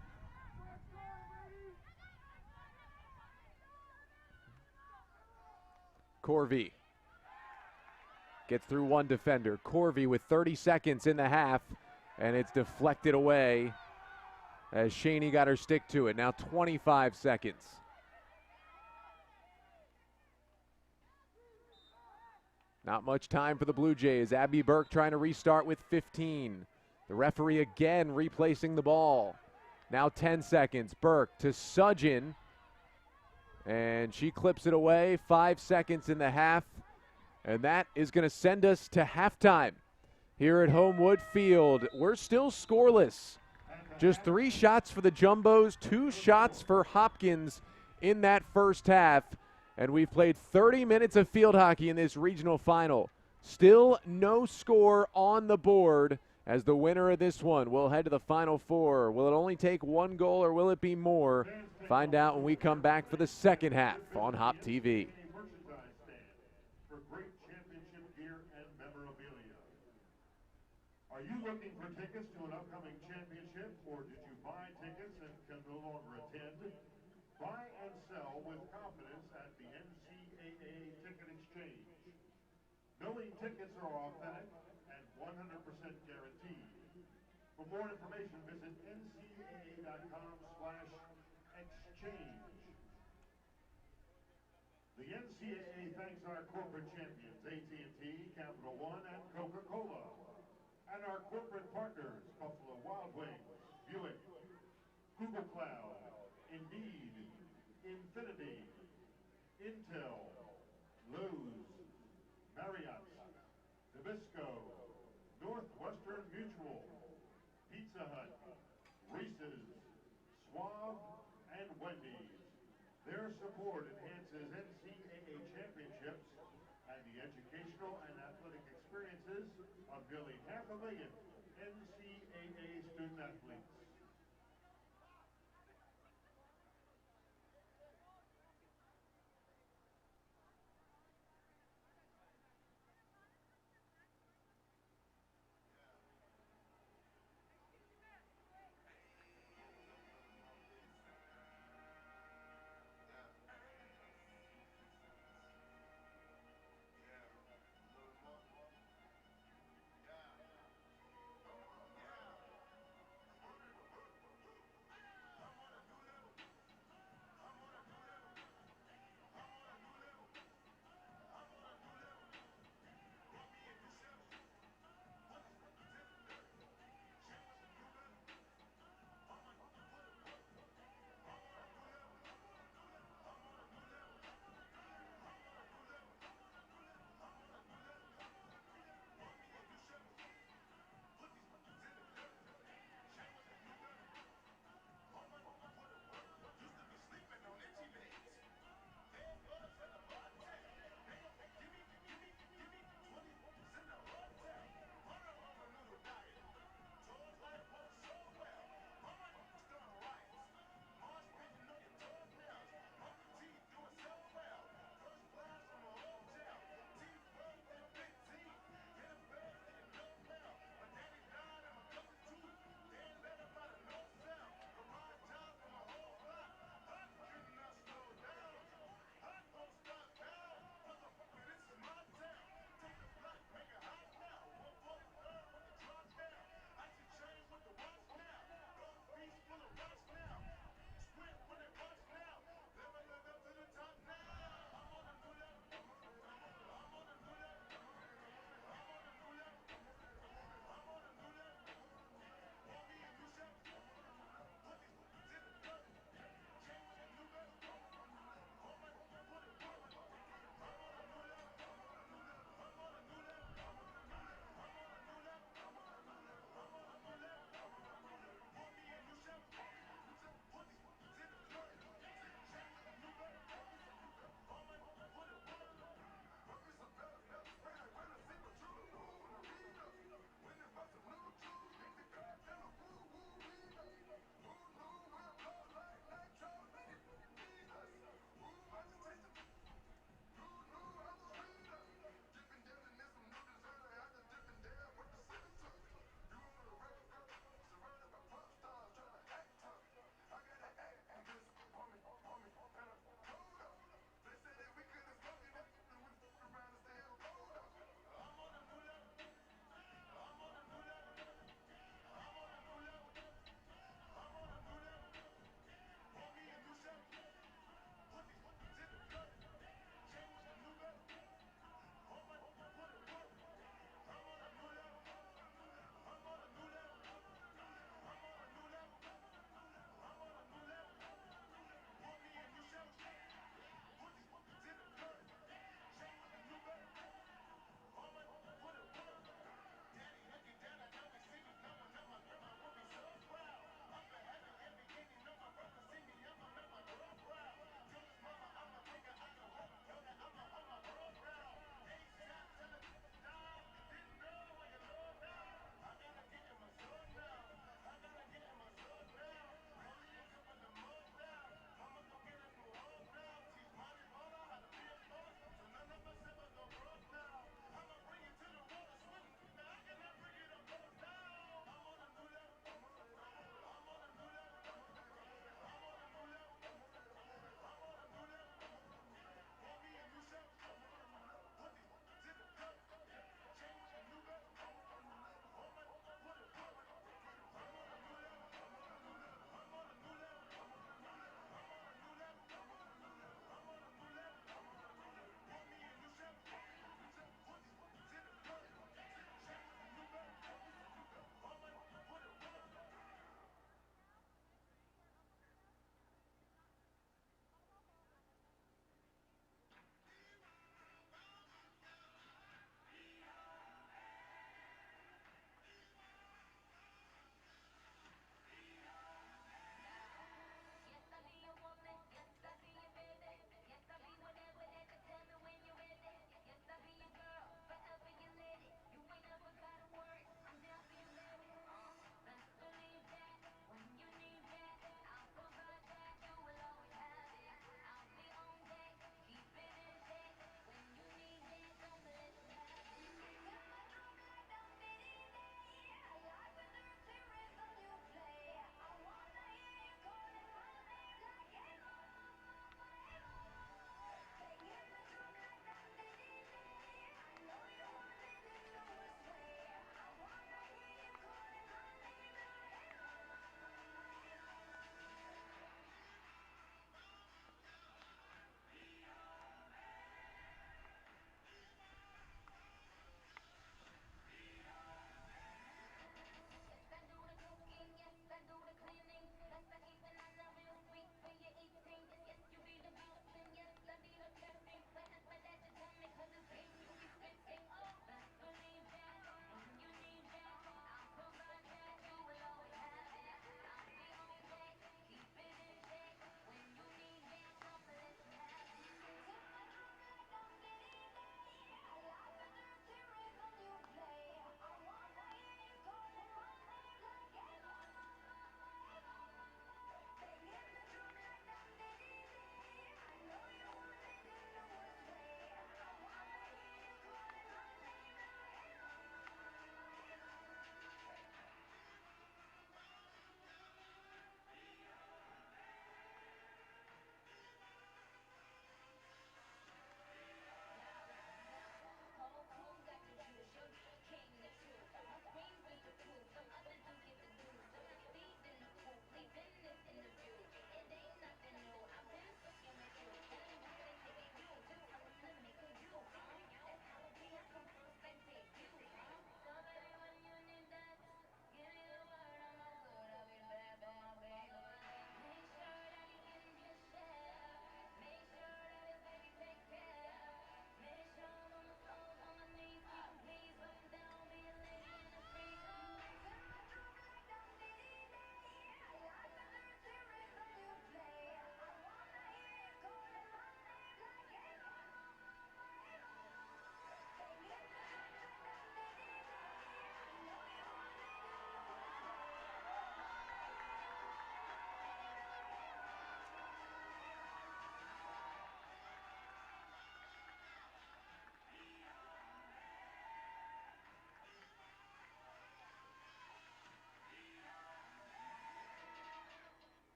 Corvey gets through one defender. Corvey with 30 seconds in the half, and it's deflected away as Shaney got her stick to it. Now 25 seconds. Not much time for the Blue Jays. Abby Burke trying to restart with 15. The referee again replacing the ball. Now 10 seconds. Burke to Sudgen, and she clips it away. 5 seconds in the half, and that is going to send us to halftime here at Homewood Field. We're still scoreless. Just 3 shots for the Jumbos, 2 shots for Hopkins in that first half. And we've played 30 minutes of field hockey in this regional final. Still no score on the board, as the winner of this one will head to the Final Four. Will it only take 1 goal or will it be more? Find out when we come back for the second half on Hop TV. Are you looking for tickets to an upcoming championship, or did you buy tickets and can no longer attend? Buy and sell with confidence at the NCAA Ticket Exchange. Knowing tickets are authentic and 100% guaranteed. For more information, visit ncaa.com/exchange. The NCAA thanks our corporate champions, AT&T, Capital One, and Coca-Cola. And our corporate partners, Buffalo Wild Wings, Buick, Google Cloud, Indeed, Infinity, Intel, Lowe's, Marriott, Nabisco, Northwestern Mutual, Pizza Hut, Reese's, Schwab, and Wendy's. Their support enhances NCAA championships and the educational and athletic experiences of nearly 500,000 NCAA student athletes.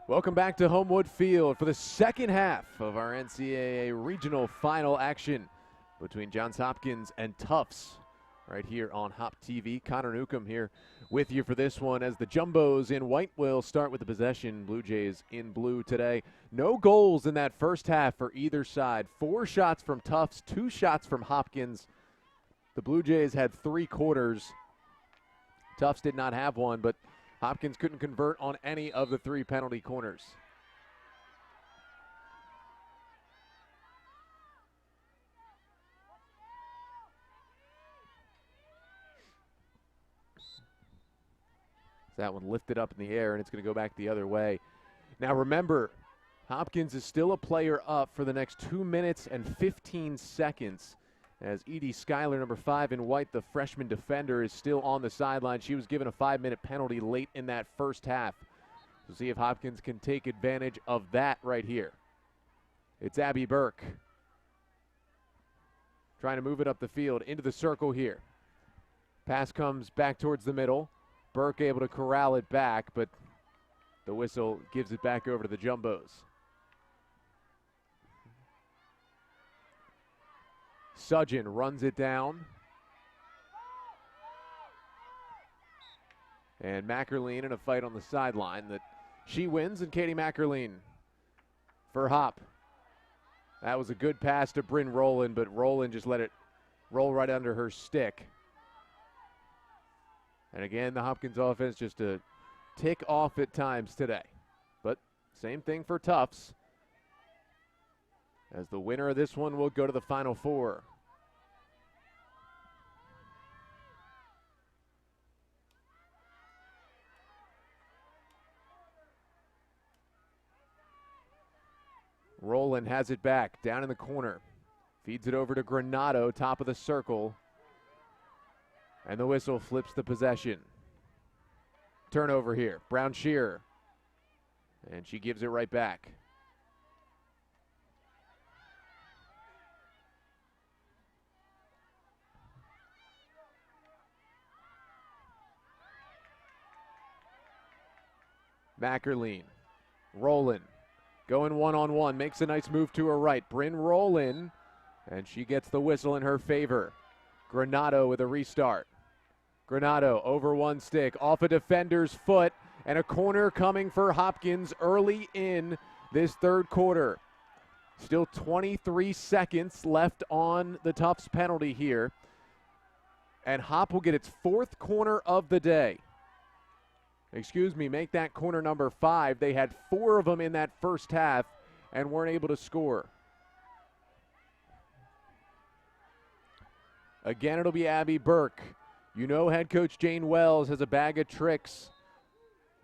Welcome back to Homewood Field for the second half of our NCAA regional final action between Johns Hopkins and Tufts right here on Hop TV. Connor Newcomb here with you for this one as the Jumbos in white will start with the possession. Blue Jays in blue today. No goals in that first half for either side. 4 shots from Tufts, 2 shots from Hopkins. The Blue Jays had 3 quarters. Tufts did not have one, but Hopkins couldn't convert on any of the 3 penalty corners. That one lifted up in the air, and it's going to go back the other way. Now remember, Hopkins is still a player up for the next 2 minutes and 15 seconds. As Edie Schuyler, number 5 in white, the freshman defender, is still on the sideline. She was given a 5-minute penalty late in that first half. We'll see if Hopkins can take advantage of that right here. It's Abby Burke trying to move it up the field into the circle here. Pass comes back towards the middle. Burke able to corral it back, but the whistle gives it back over to the Jumbos. Sudgen runs it down. And Mackerline in a fight on the sideline that she wins, and Katie Mackerline for Hop. That was a good pass to Bryn Rowland, but Rowland just let it roll right under her stick. And again, the Hopkins offense just a tick off at times today. But same thing for Tufts, as the winner of this one will go to the Final Four. Rowland has it back, down in the corner. Feeds it over to Granado, top of the circle. And the whistle flips the possession. Turnover here, Brown Shearer. And she gives it right back. Mackerline, Rowland, going one-on-one, makes a nice move to her right. Bryn Rowland, and she gets the whistle in her favor. Granado with a restart. Granado over one stick, off a defender's foot, and a corner coming for Hopkins early in this third quarter. Still 23 seconds left on the Tufts penalty here. And Hop will get its 4th corner of the day. Make that corner number 5. They had 4 of them in that first half and weren't able to score. Again, it'll be Abby Burke. You know head coach Jane Wells has a bag of tricks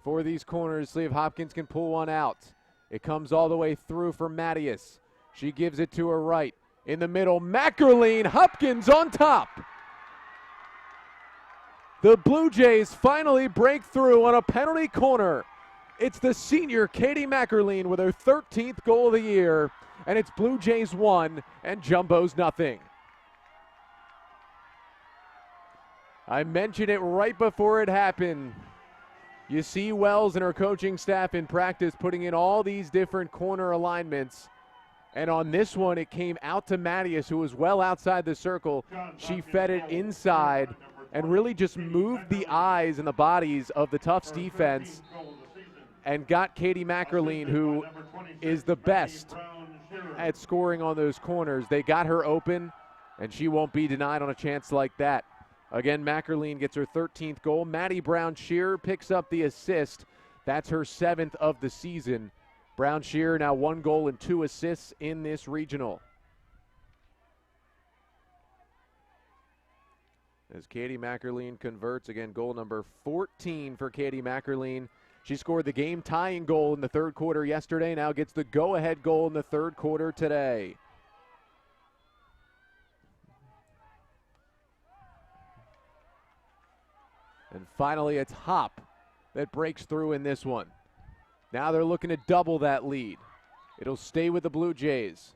for these corners. See if Hopkins can pull one out. It comes all the way through for Mattias. She gives it to her right. In the middle, Mackerline, Hopkins on top. The Blue Jays finally break through on a penalty corner. It's the senior Katie Mackerline with her 13th goal of the year, and it's Blue Jays 1 and Jumbos nothing. I mentioned it right before it happened. You see Wells and her coaching staff in practice putting in all these different corner alignments. And on this one, it came out to Mattias, who was well outside the circle. She fed it inside and really just moved the eyes and the bodies of the Tufts defense and got Katie Mackerline, who is the best at scoring on those corners. They got her open, and she won't be denied on a chance like that. Again, Mackerline gets her 13th goal. Maddie Brown-Shearer picks up the assist. That's her 7th of the season. Brown-Shearer now 1 goal and 2 assists in this regional. As Katie Mackerline converts, again, goal number 14 for Katie Mackerline. She scored the game-tying goal in the third quarter yesterday, now gets the go-ahead goal in the third quarter today. And finally, it's Hop that breaks through in this one. Now they're looking to double that lead. It'll stay with the Blue Jays.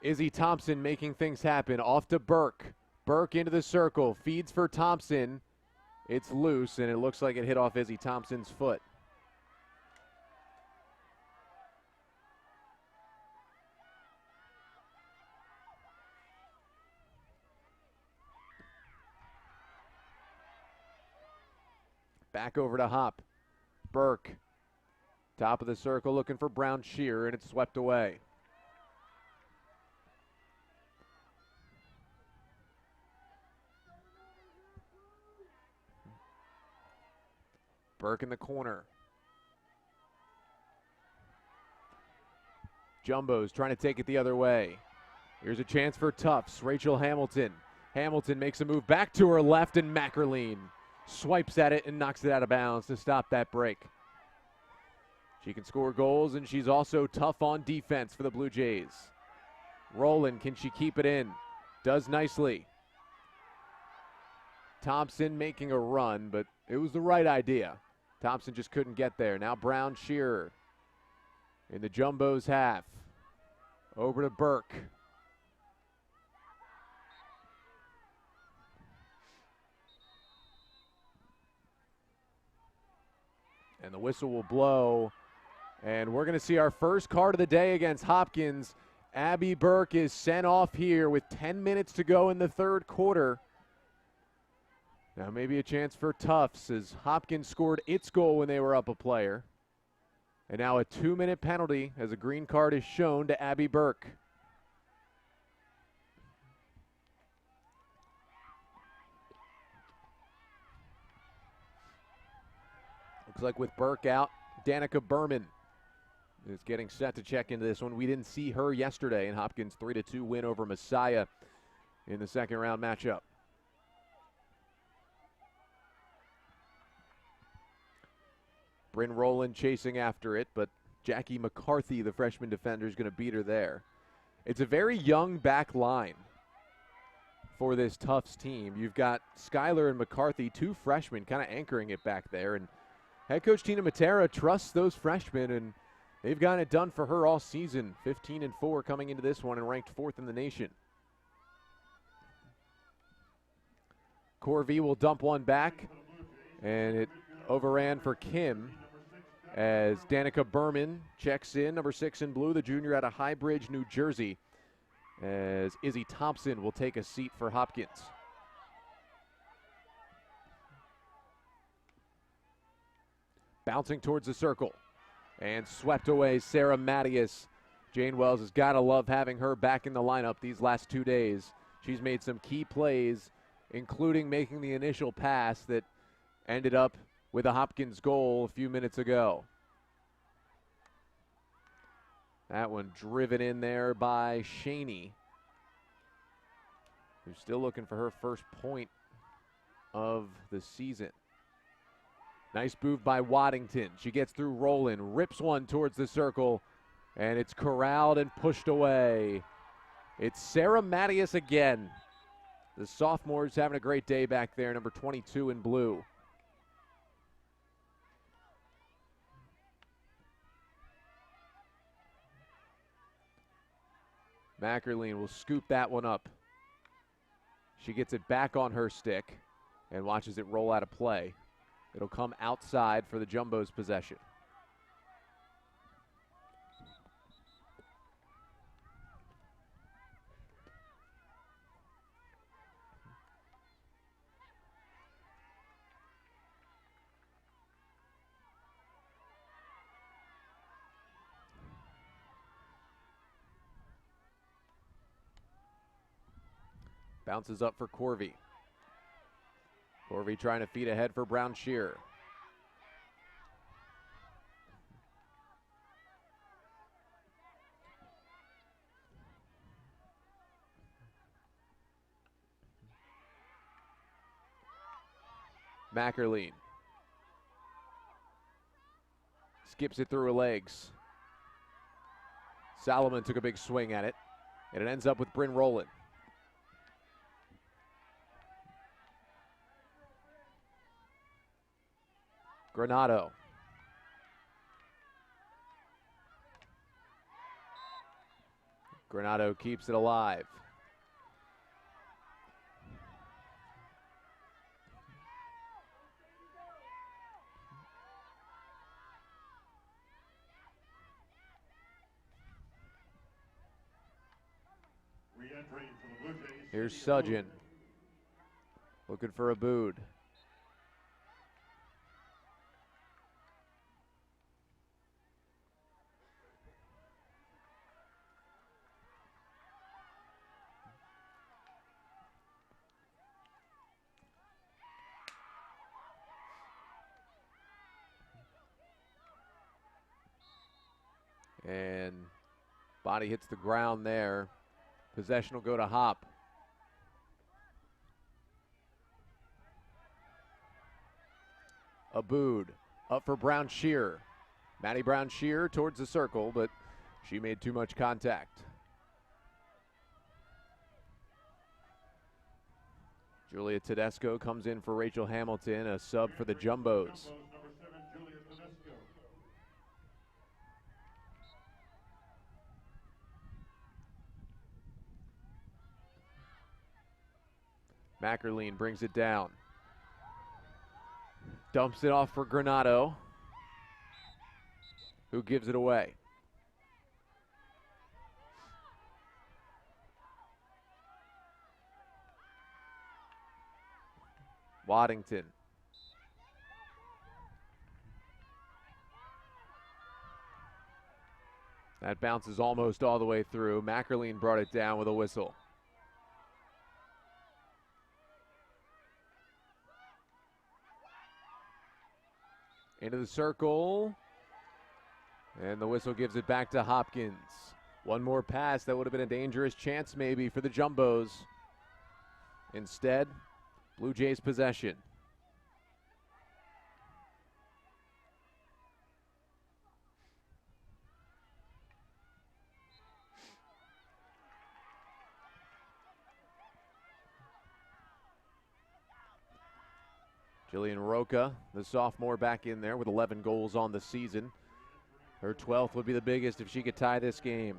Izzy Thompson making things happen. Off to Burke. Burke into the circle. Feeds for Thompson. It's loose, and it looks like it hit off Izzy Thompson's foot. Back over to Hop. Burke. Top of the circle looking for Brown Shear, and it's swept away. Burke in the corner. Jumbo's trying to take it the other way. Here's a chance for Tufts. Rachel Hamilton. Hamilton makes a move back to her left, and Mackerline swipes at it and knocks it out of bounds to stop that break. She can score goals, and she's also tough on defense for the Blue Jays. Rowland, can she keep it in? Does nicely. Thompson making a run, but it was the right idea. Thompson just couldn't get there. Now Brown Shearer in the Jumbo's half. Over to Burke. And the whistle will blow. And we're going to see our first card of the day against Hopkins. Abby Burke is sent off here with 10 minutes to go in the third quarter. Now maybe a chance for Tufts as Hopkins scored its goal when they were up a player. And now a 2-minute penalty as a green card is shown to Abby Burke. Looks like with Burke out, Danica Berman is getting set to check into this one. We didn't see her yesterday in Hopkins' 3-2 win over Messiah in the second round matchup. Bryn Rowland chasing after it, but Jackie McCarthy, the freshman defender, is going to beat her there. It's a very young back line for this Tufts team. You've got Schuyler and McCarthy, two freshmen, kind of anchoring it back there. And head coach Tina Matera trusts those freshmen, and they've gotten it done for her all season. 15-4 coming into this one and ranked 4th in the nation. Corvey will dump one back, and it overran for Kim as Danica Berman checks in, number 6 in blue, the junior out of Highbridge, New Jersey, as Izzy Thompson will take a seat for Hopkins. Bouncing towards the circle and swept away Sarah Mattias. Jane Wells has got to love having her back in the lineup these last 2 days. She's made some key plays, including making the initial pass that ended up with a Hopkins goal a few minutes ago. That one driven in there by Shaney, who's still looking for her first point of the season. Nice move by Waddington. She gets through Rowland, rips one towards the circle, and it's corralled and pushed away. It's Sarah Mattias again. The sophomore's having a great day back there, number 22 in blue. Mackerline will scoop that one up. She gets it back on her stick and watches it roll out of play. It'll come outside for the Jumbo's possession. Bounces up for Corvey. Corvey trying to feed ahead for Brown Shear. Mackerline skips it through her legs. Solomon took a big swing at it, and it ends up with Bryn Rowland. Granado. Granado keeps it alive. Here's Sudgeon looking for Abood. And body hits the ground there. Possession will go to Hop. Abood up for Brown-Shear. Maddie Brown-Shear towards the circle, but she made too much contact. Julia Tedesco comes in for Rachel Hamilton, a sub for the Jumbos. Number 7, Julia Tedesco. Mackerleen brings it down. Dumps it off for Granado, who gives it away. Waddington. That bounces almost all the way through. Mackerleen brought it down with a whistle. Into the circle. And the whistle gives it back to Hopkins. One more pass, that would have been a dangerous chance maybe for the Jumbos. Instead, Blue Jays possession. Jillian Roca, the sophomore, back in there with 11 goals on the season. Her 12th would be the biggest if she could tie this game.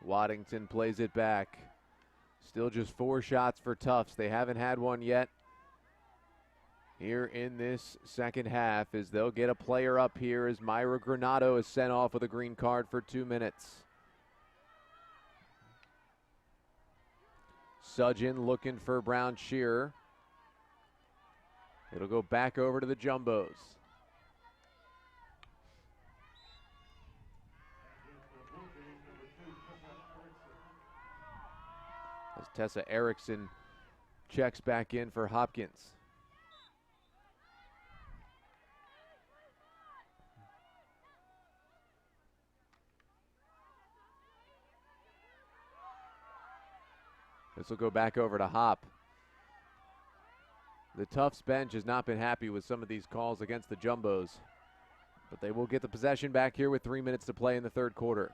Waddington plays it back. Still just 4 shots for Tufts. They haven't had one yet here in this second half, as they'll get a player up here as Myra Granado is sent off with a green card for 2 minutes. Sudgeon looking for Brown-Shear. It'll go back over to the Jumbos. As Tessa Erickson checks back in for Hopkins. This will go back over to Hop. The Tufts bench has not been happy with some of these calls against the Jumbos, but they will get the possession back here with 3 minutes to play in the third quarter.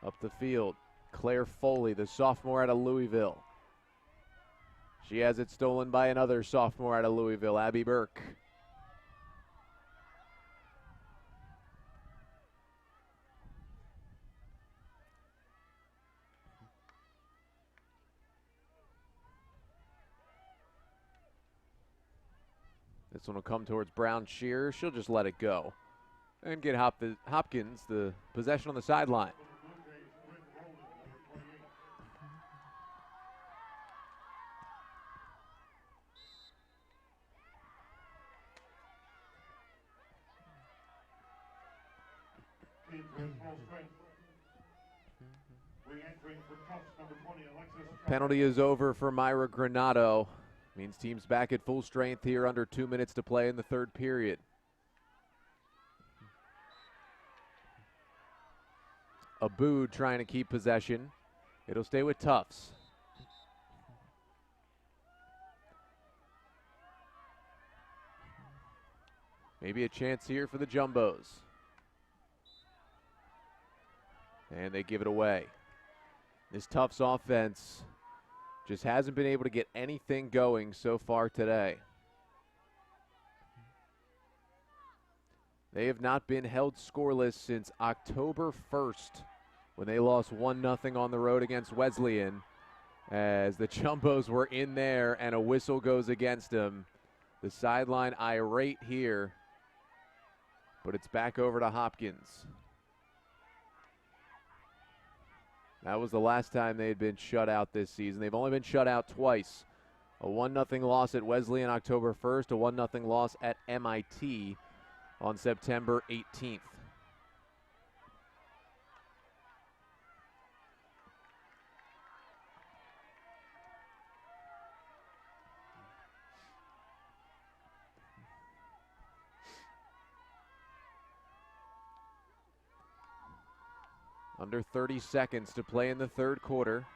Up the field, Claire Foley, the sophomore out of Louisville. She has it stolen by another sophomore out of Louisville, Abby Burke. This one will come towards Brown-Shear. She'll just let it go and get Hopkins the possession on the sideline. Penalty is over for Myra Granado. Means team's back at full strength here, under 2 minutes to play in the third period. Abood trying to keep possession. It'll stay with Tufts. Maybe a chance here for the Jumbos. And they give it away. This Tufts offense just hasn't been able to get anything going so far today. They have not been held scoreless since October 1st when they lost 1-0 on the road against Wesleyan, as the Jumbos were in there and a whistle goes against them. The sideline irate here, but it's back over to Hopkins. That was the last time they had been shut out this season. They've only been shut out twice. A 1-0 loss at Wesleyan October 1st, a 1-0 loss at MIT on September 18th. Under 30 seconds to play in the third quarter.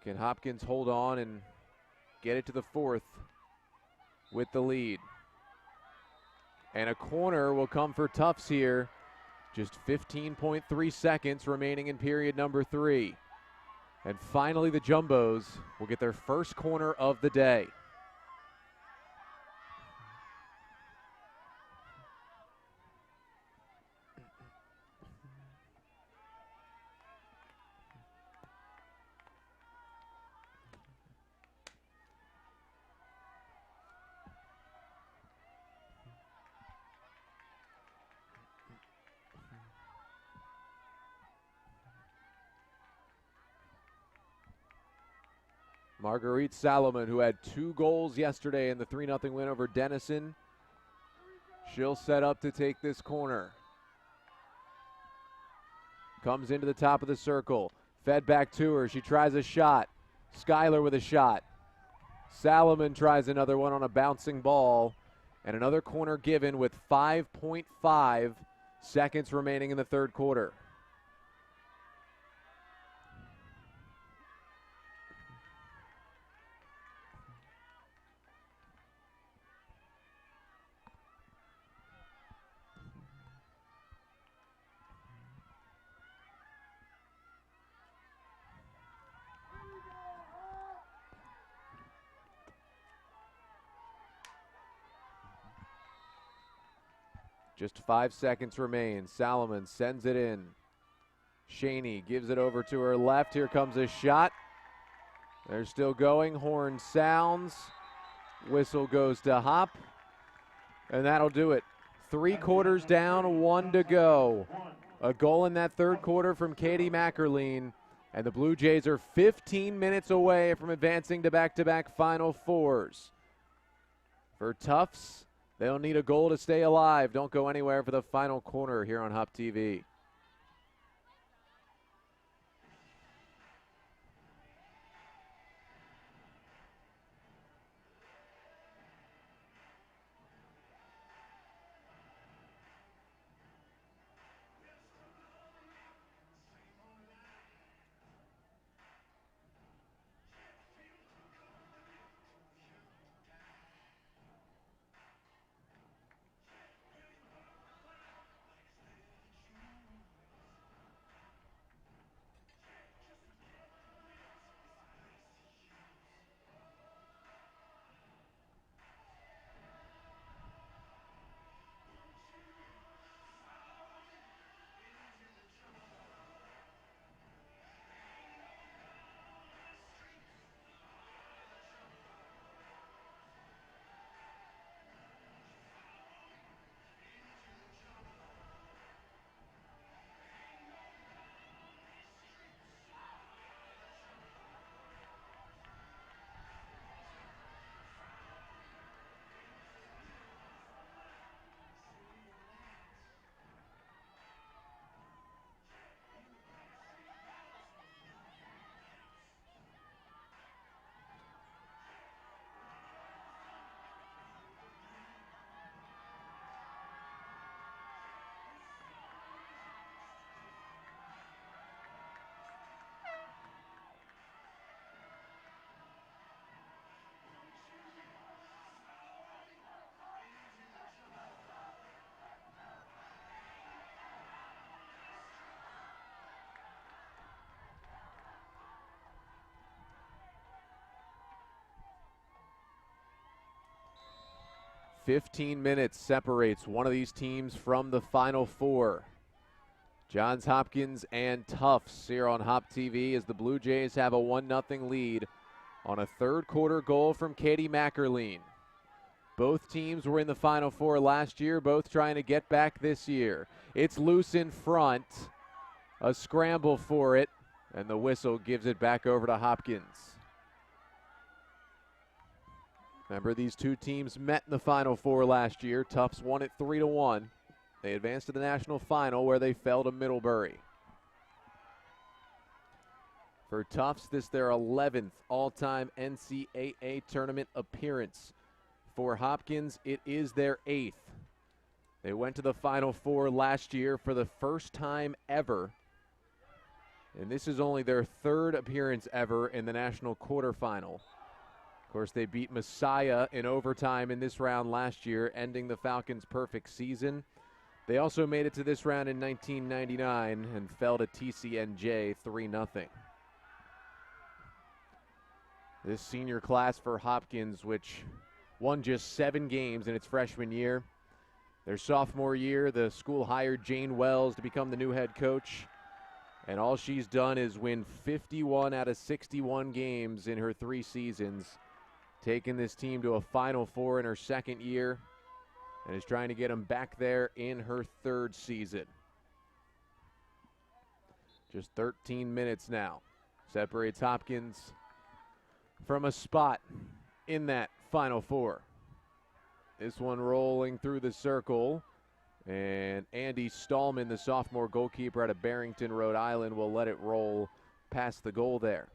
Can Hopkins hold on and get it to the fourth with the lead? And a corner will come for Tufts here. Just 15.3 seconds remaining in period number 3. And finally the Jumbos will get their first corner of the day. Marguerite Salomon, who had 2 goals yesterday in the 3-0 win over Denison. She'll set up to take this corner. Comes into the top of the circle. Fed back to her. She tries a shot. Schuyler with a shot. Salomon tries another one on a bouncing ball. And another corner given with 5.5 seconds remaining in the third quarter. Just 5 seconds remain. Salomon sends it in. Shaney gives it over to her left. Here comes a shot. They're still going. Horn sounds. Whistle goes to Hop. And that'll do it. 3 quarters down, 1 to go. A goal in that third quarter from Katie Mackerline. And the Blue Jays are 15 minutes away from advancing to back-to-back Final Fours. For Tufts, they'll need a goal to stay alive. Don't go anywhere for the final corner here on Hop TV. 15 minutes separates one of these teams from the Final Four. Johns Hopkins and Tufts here on Hop TV as the Blue Jays have a 1-0 lead on a third quarter goal from Katie Mackerleen. Both teams were in the Final Four last year, both trying to get back this year. It's loose in front, a scramble for it, and the whistle gives it back over to Hopkins. Remember, these two teams met in the Final Four last year. Tufts won it 3-1. They advanced to the national final where they fell to Middlebury. For Tufts, this their 11th all-time NCAA tournament appearance. For Hopkins, it is their 8th. They went to the Final Four last year for the first time ever. And this is only their 3rd appearance ever in the national quarterfinal. Of course, they beat Messiah in overtime in this round last year, ending the Falcons' perfect season. They also made it to this round in 1999 and fell to TCNJ 3-0. This senior class for Hopkins, which won just 7 games in its freshman year. Their sophomore year, the school hired Jane Wells to become the new head coach. And all she's done is win 51 out of 61 games in her 3 seasons, taking this team to a Final Four in her 2nd year, and is trying to get them back there in her 3rd season. Just 13 minutes now separates Hopkins from a spot in that Final Four. This one rolling through the circle, and Andy Stallman, the sophomore goalkeeper out of Barrington, Rhode Island, will let it roll past the goal there.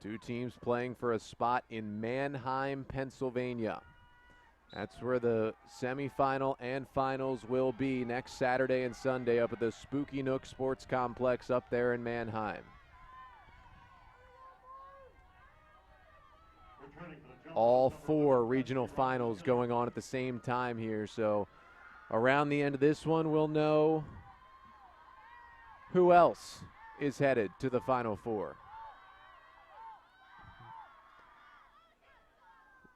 Two teams playing for a spot in Mannheim, Pennsylvania. That's where the semifinal and finals will be next Saturday and Sunday up at the Spooky Nook Sports Complex up there in Mannheim. All 4 regional finals going on at the same time here, so around the end of this one we'll know who else is headed to the Final Four.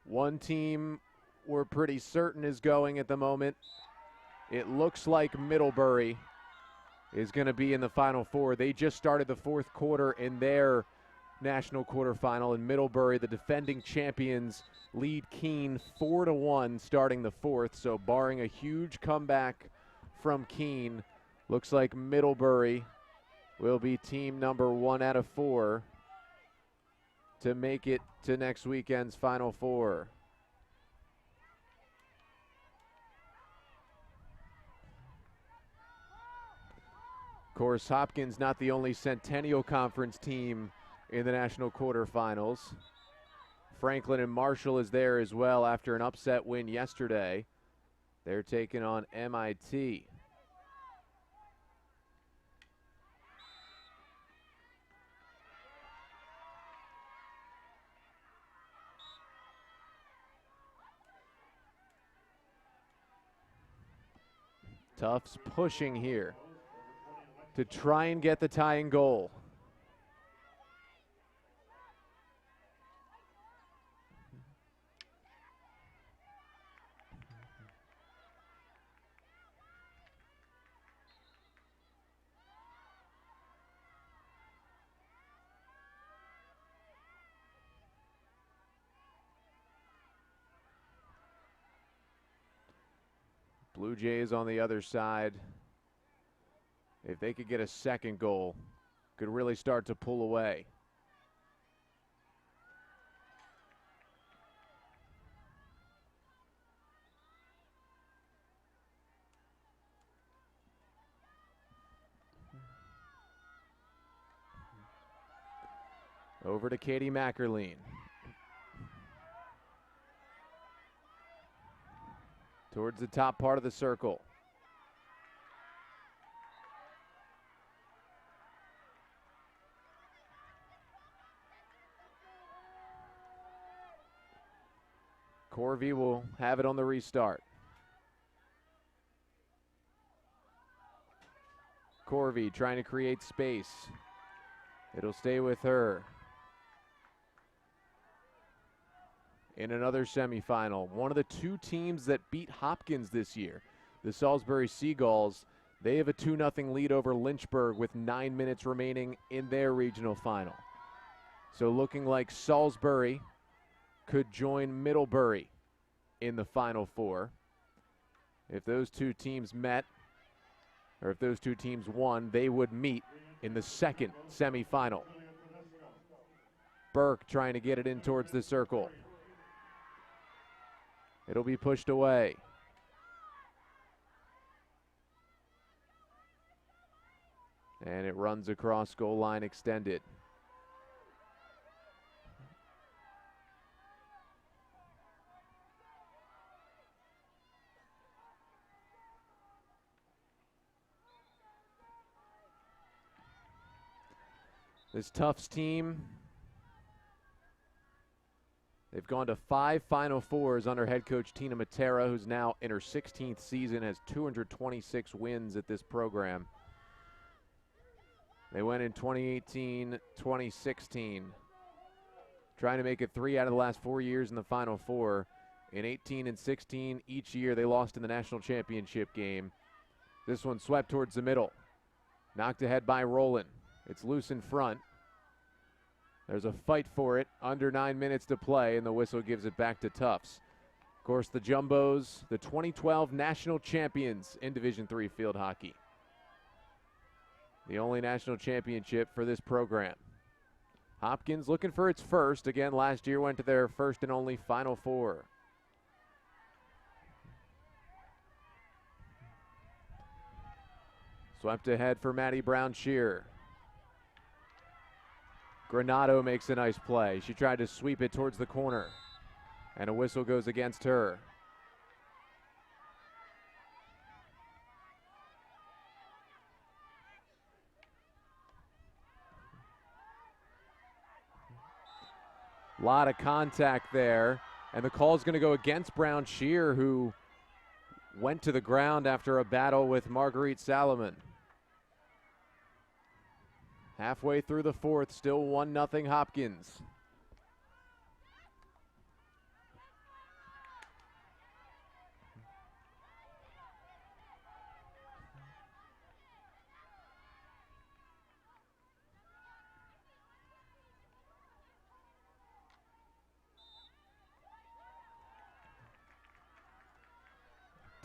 One team we're pretty certain is going at the moment. It looks like Middlebury is going to be in the Final Four. They just started the 4th quarter in their national quarterfinal, and Middlebury, the defending champions, lead Keene 4-1 starting the 4th. So barring a huge comeback from Keene, looks like Middlebury will be team number 1 out of 4 to make it to next weekend's Final Four. Of course, Hopkins not the only Centennial Conference team in the national quarterfinals. Franklin and Marshall is there as well after an upset win yesterday. They're taking on MIT. Tufts pushing here to try and get the tying goal. Blue Jays on the other side, if they could get a second goal, could really start to pull away. Over to Katie Mackerleen. Towards the top part of the circle. Corvey will have it on the restart. Corvey trying to create space. It'll stay with her. In another semifinal, one of the two teams that beat Hopkins this year, the Salisbury Seagulls, they have a 2-0 lead over Lynchburg with 9 minutes remaining in their regional final. So looking like Salisbury could join Middlebury in the Final Four. If those two teams met, or if those two teams won, they would meet in the second semifinal. Burke trying to get it in towards the circle. It'll be pushed away. And it runs across goal line extended. This Tufts team, they've gone to 5 Final Fours under head coach Tina Matera, who's now in her 16th season, has 226 wins at this program. They went in 2018, 2016, trying to make it 3 out of the last 4 years in the Final Four. In 18 and 16, each year they lost in the national championship game. This one swept towards the middle. Knocked ahead by Rowland. It's loose in front. There's a fight for it. Under 9 minutes to play, and the whistle gives it back to Tufts. Of course, the Jumbos, the 2012 national champions in Division III field hockey. The only national championship for this program. Hopkins looking for its first. Again, last year went to their first and only Final Four. Swept ahead for Maddie Brown-Shear. Granado makes a nice play. She tried to sweep it towards the corner, and a whistle goes against her. A lot of contact there, and the call is going to go against Brown-Shear, who went to the ground after a battle with Marguerite Salomon. Halfway through the fourth, still 1-0 Hopkins.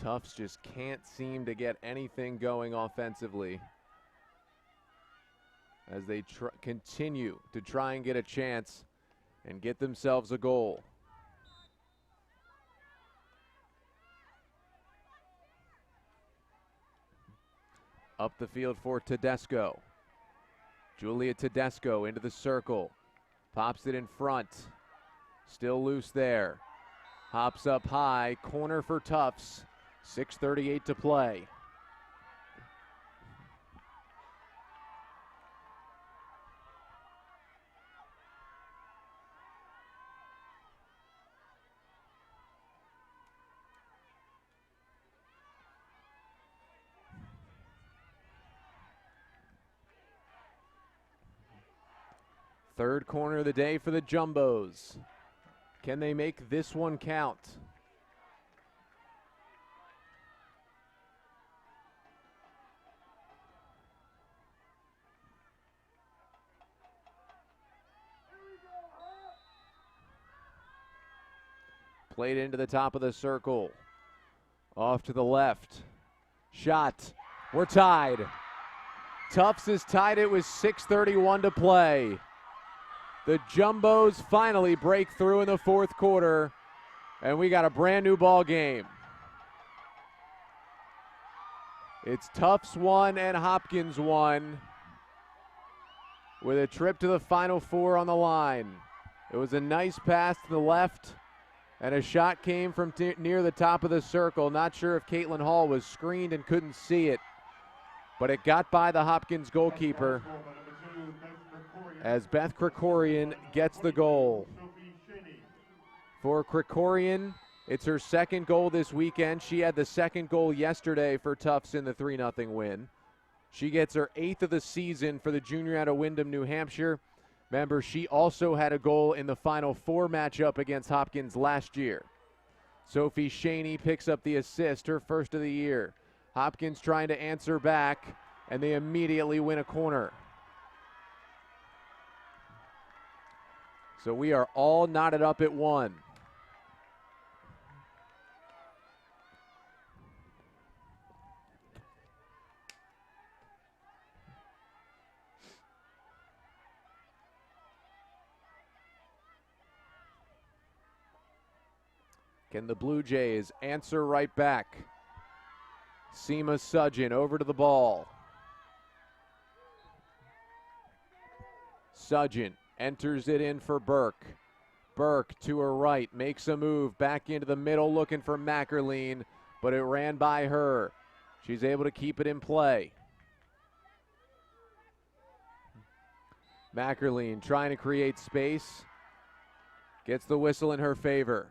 Tufts just can't seem to get anything going offensively as they continue to try and get a chance and get themselves a goal. Up the field for Tedesco. Julia Tedesco into the circle. Pops it in front. Still loose there. Hops up high. Corner for Tufts. 6:38 to play. Third corner of the day for the Jumbos. Can they make this one count? Played into the top of the circle. Off to the left. Shot. We're tied. Tufts has tied it with 6:31 to play. The Jumbos finally break through in the fourth quarter, and we got a brand new ball game. It's Tufts 1 and Hopkins 1 with a trip to the Final Four on the line. It was a nice pass to the left, and a shot came from near the top of the circle. Not sure if Caitlin Hall was screened and couldn't see it, but it got by the Hopkins goalkeeper as Beth Krikorian gets the goal. For Krikorian, it's her second goal this weekend. She had the second goal yesterday for Tufts in the 3-0 win. She gets her 8th of the season for the junior out of Windham, New Hampshire. Remember, she also had a goal in the Final Four matchup against Hopkins last year. Sophie Shaney picks up the assist, her first of the year. Hopkins trying to answer back, and they immediately win a corner. So we are all knotted up at 1. Can the Blue Jays answer right back? Seema Sudjan over to the ball. Sudjan enters it in for Burke. Burke to her right, makes a move back into the middle looking for Mackerline, but it ran by her. She's able to keep it in play. Mackerline trying to create space. Gets the whistle in her favor.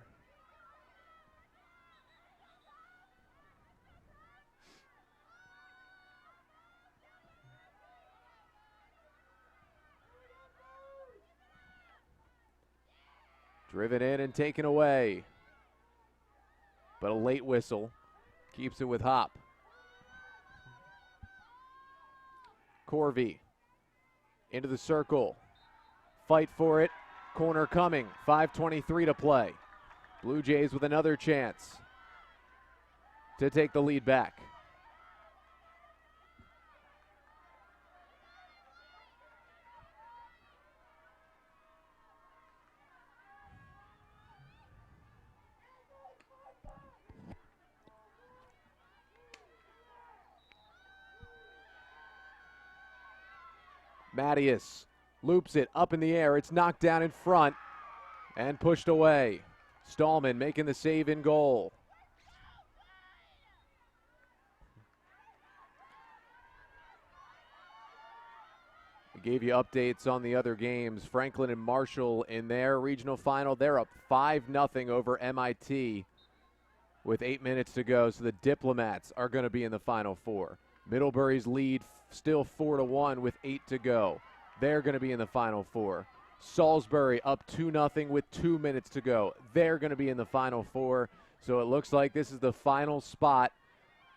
Driven in and taken away. But a late whistle keeps it with Hop. Corvey into the circle. Fight for it. Corner coming. 5:23 to play. Blue Jays with another chance to take the lead back. Mattias loops it up in the air. It's knocked down in front and pushed away. Stallman making the save in goal. We gave you updates on the other games. Franklin and Marshall in their regional final, they're up 5-0 over MIT with 8 minutes to go. So the Diplomats are going to be in the Final Four. Middlebury's lead still 4-1 with 8 to go. They're going to be in the Final Four. Salisbury up 2-0 with 2 minutes to go. They're going to be in the Final Four. So it looks like this is the final spot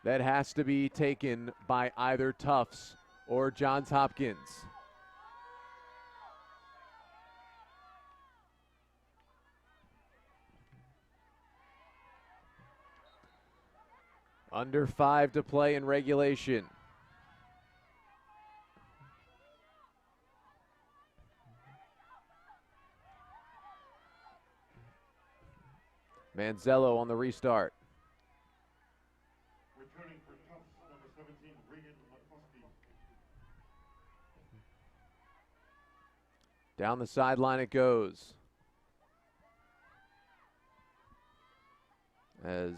that has to be taken by either Tufts or Johns Hopkins. Under 5 to play in regulation. Manzello on the restart. Returning for Tufts, number 17, Regan McCluskey. Down the sideline it goes. As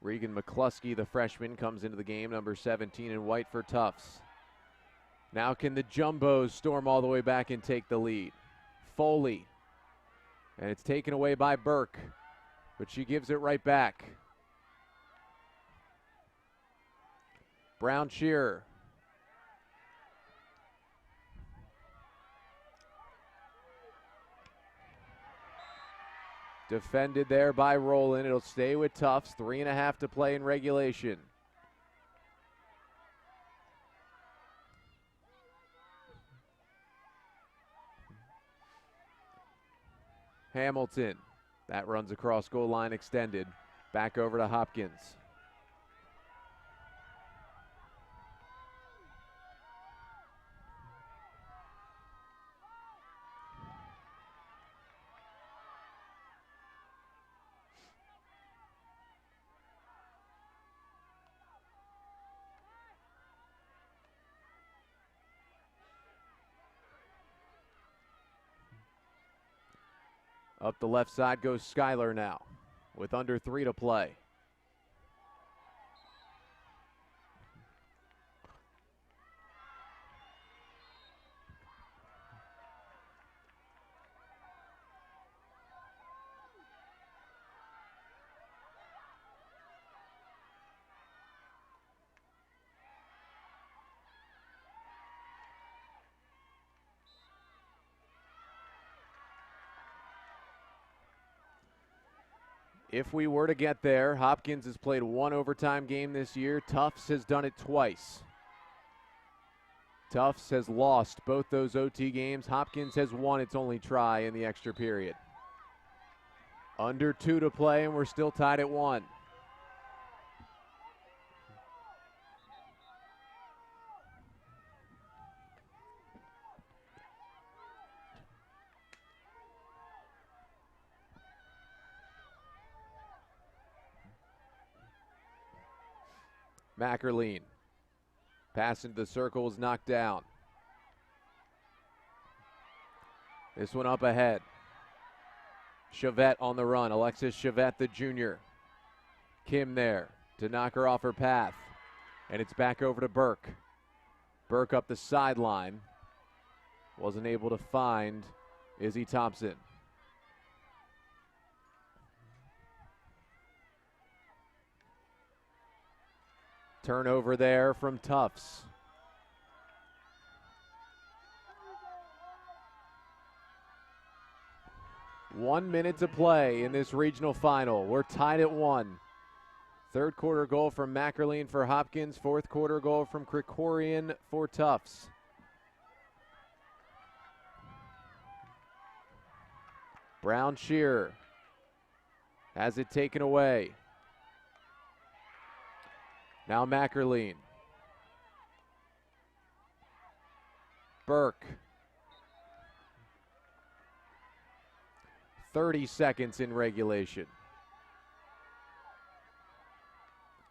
Regan McCluskey, the freshman, comes into the game, number 17 in white for Tufts. Now can the Jumbos storm all the way back and take the lead? Foley. And it's taken away by Burke, but she gives it right back. Brown Shearer. Defended there by Rowland. It'll stay with Tufts. 3.5 to play in regulation. Hamilton. That runs across goal line extended. Back over to Hopkins. Up the left side goes Schuyler now with under 3 to play. if we were to get there. Hopkins has played one overtime game this year. Tufts has done it twice. Tufts has lost both those OT games. Hopkins has won its only try in the extra period. Under 2 to play, and we're still tied at 1. Mackerleen. Pass into the circle is knocked down. This one up ahead. Chavette on the run. Alexis Chavette, the junior. Kim there to knock her off her path. And it's back over to Burke. Burke up the sideline. Wasn't able to find Izzy Thompson. Turnover there from Tufts. One minute to play in this regional final. We're tied at 1. Third quarter goal from Mackerleen for Hopkins. Fourth quarter goal from Krikorian for Tufts. Brown Shearer has it taken away. Now Mackerleen. Burke. 30 seconds in regulation.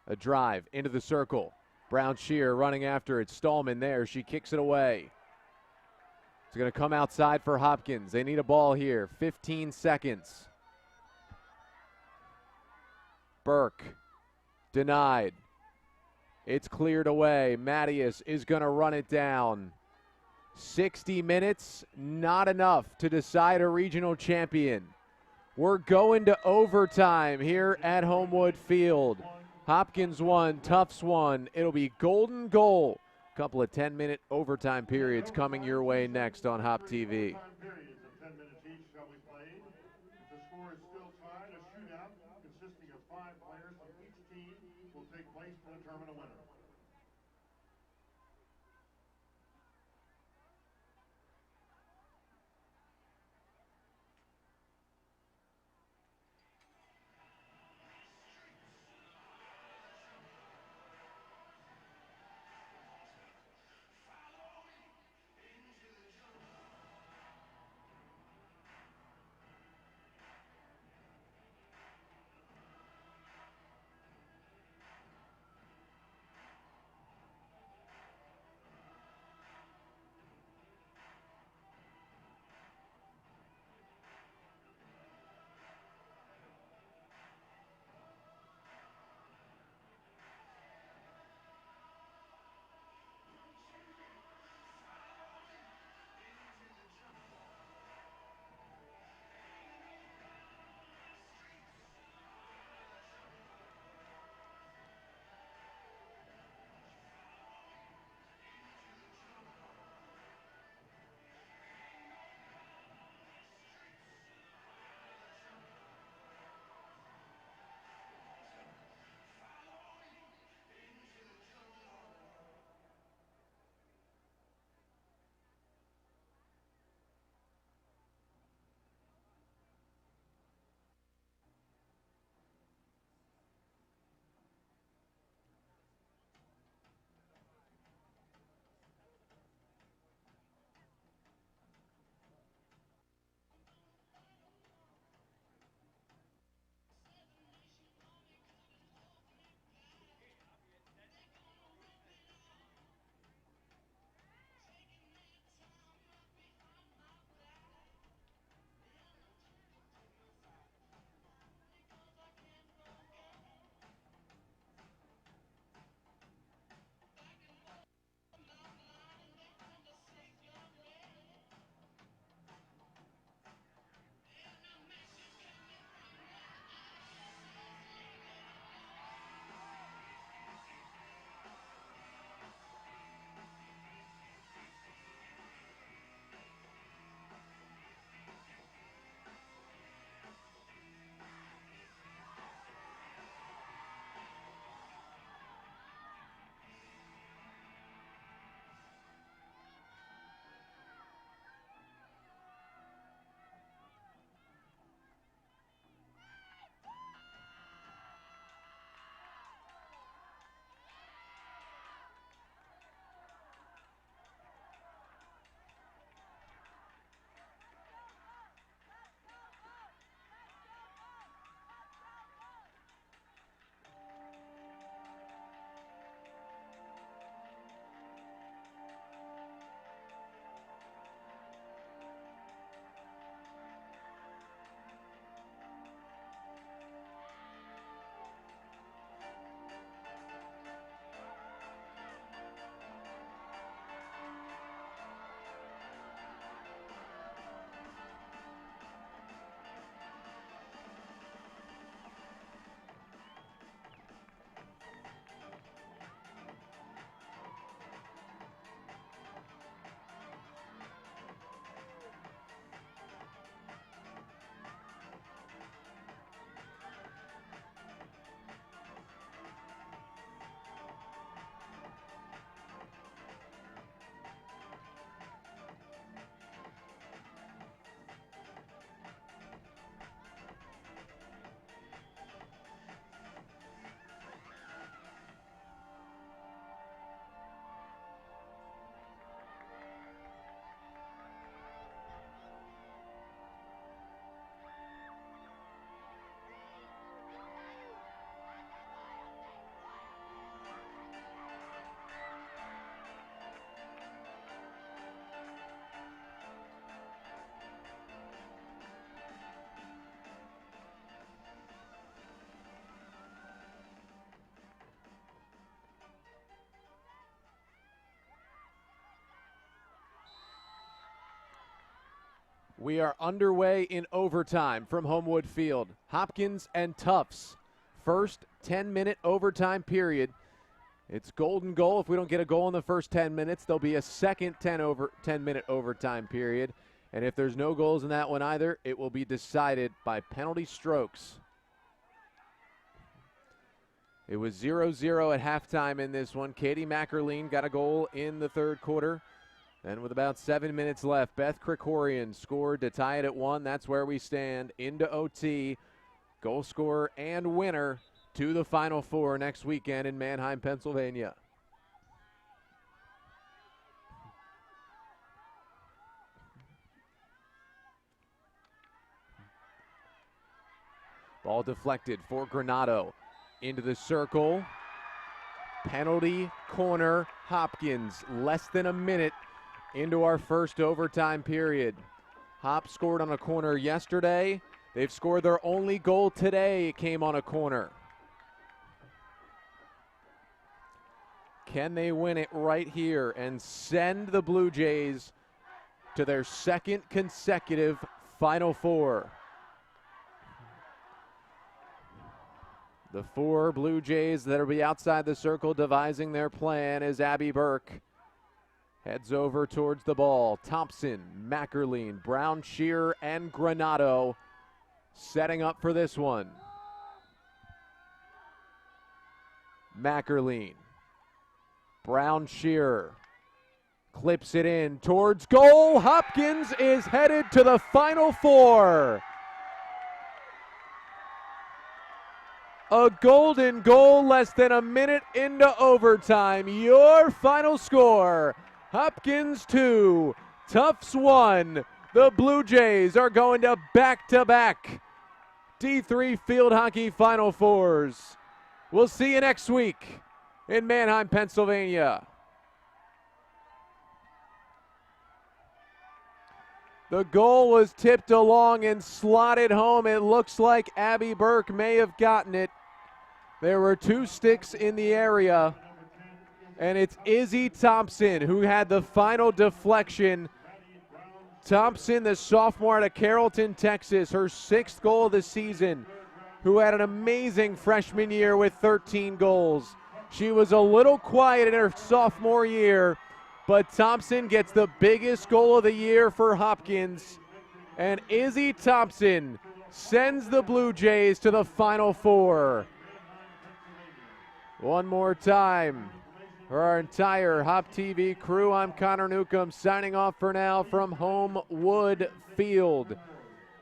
A drive into the circle. Brown Shearer running after it. Stallman there. She kicks it away. It's going to come outside for Hopkins. They need a ball here. 15 seconds. Burke. Denied. It's cleared away. Mattias is going to run it down. 60 minutes, not enough to decide a regional champion. We're going to overtime here at Homewood Field. Hopkins won, Tufts won. It'll be golden goal. Couple of 10-minute overtime periods coming your way next on Hop TV. Periods of 10 minutes each shall be played. If the score is still tied, a shootout consisting of 5 players from each team will take place to determine a winner. We are underway in overtime from Homewood Field. Hopkins and Tufts. First 10-minute overtime period. It's golden goal. If we don't get a goal in the first 10 minutes, there'll be a second 10-minute overtime period. And if there's no goals in that one either, it will be decided by penalty strokes. It was 0-0 at halftime in this one. Katie Mackerleen got a goal in the third quarter. And with about 7 minutes left, Beth Krikorian scored to tie it at 1. That's where we stand into OT. Goal scorer and winner to the Final Four next weekend in Mannheim, Pennsylvania. Ball deflected for Granado. Into the circle. Penalty corner, Hopkins. Less than a minute into our first overtime period. Hop scored on a corner yesterday. They've scored their only goal today. It came on a corner. Can they win it right here and send the Blue Jays to their second consecutive Final Four? The 4 Blue Jays that will be outside the circle devising their plan as Abby Burke heads over towards the ball. Thompson, Mackerleen, Brown, Shearer, and Granado setting up for this one. Mackerleen. Brown, Shearer. Clips it in towards goal. Hopkins is headed to the Final Four. A golden goal less than a minute into overtime. Your final score, Hopkins 2, Tufts 1. The Blue Jays are going to back-to-back D3 Field Hockey Final Fours. We'll see you next week in Mannheim, Pennsylvania. The goal was tipped along and slotted home. It looks like Abby Burke may have gotten it. There were 2 sticks in the area, and it's Izzy Thompson who had the final deflection. Thompson, the sophomore out of Carrollton, Texas, her 6th goal of the season, who had an amazing freshman year with 13 goals. She was a little quiet in her sophomore year, but Thompson gets the biggest goal of the year for Hopkins. And Izzy Thompson sends the Blue Jays to the Final Four. One more time for our entire Hop TV crew, I'm Connor Newcomb signing off for now from Homewood Field.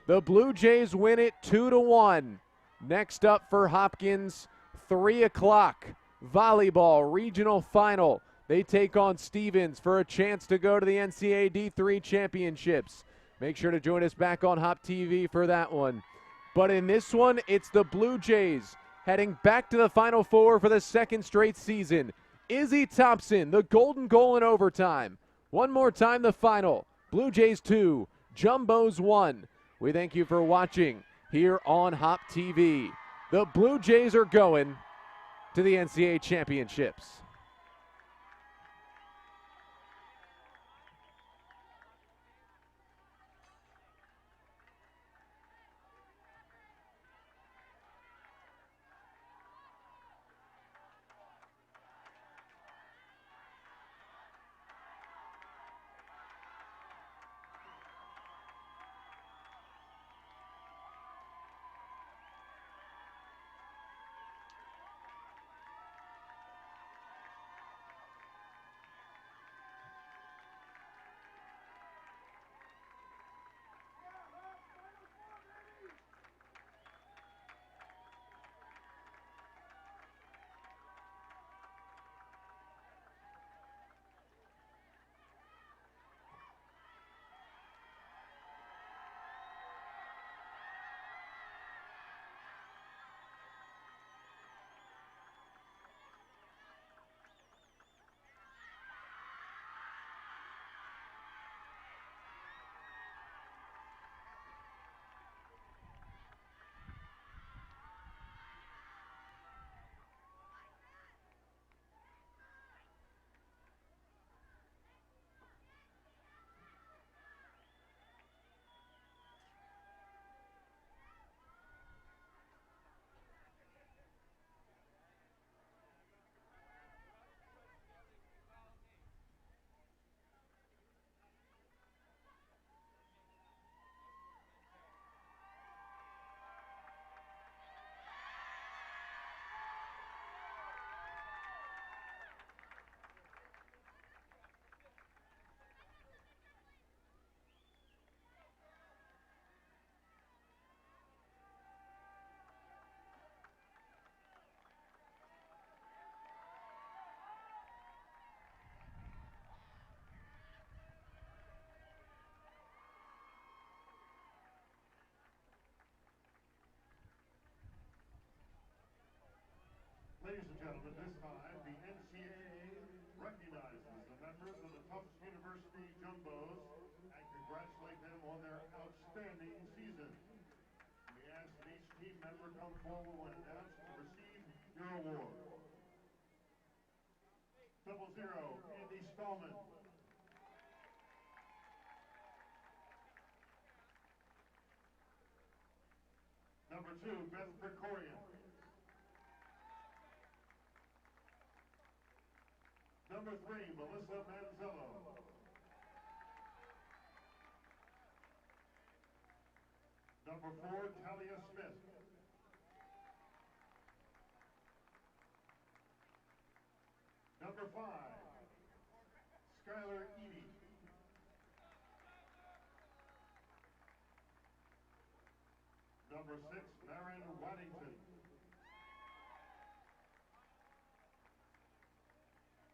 The Blue Jays win it 2-1. Next up for Hopkins, 3 o'clock, volleyball regional final. They take on Stevens for a chance to go to the NCAA D3 championships. Make sure to join us back on Hop TV for that one. But in this one, it's the Blue Jays heading back to the Final Four for the 2nd straight season. Izzy Thompson, the golden goal in overtime. One more time, the final. Blue Jays 2, Jumbos 1. We thank you for watching here on Hop TV. The Blue Jays are going to the NCAA championships. Ladies and gentlemen, this time the NCAA recognizes the members of the Tufts University Jumbos and congratulate them on their outstanding season. We ask that each team member come forward when announced to receive your award. 00, Andy Stallman. Number 2, Beth Krikorian. Number 3, Melissa Manzello. Number 4, Talia Smith. Number 5, Skylar Edie. Number 6, Marin Waddington.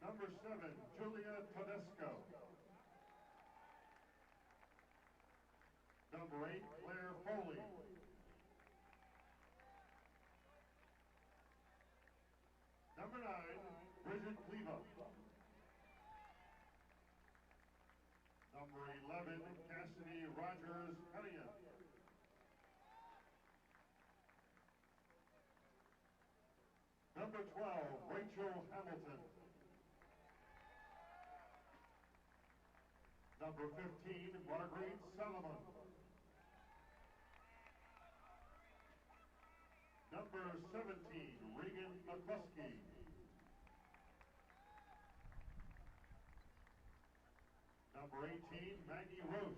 Number 7, Julia Tedesco. Number 8, Claire Foley. Number 9, Bridget Cleva. Number 11, Cassidy Rogers Cunningham. Number 12, Rachel Hamilton. Number 15, Marguerite Solomon. Number 17, Regan McCluskey. Number 18, Maggie Roche.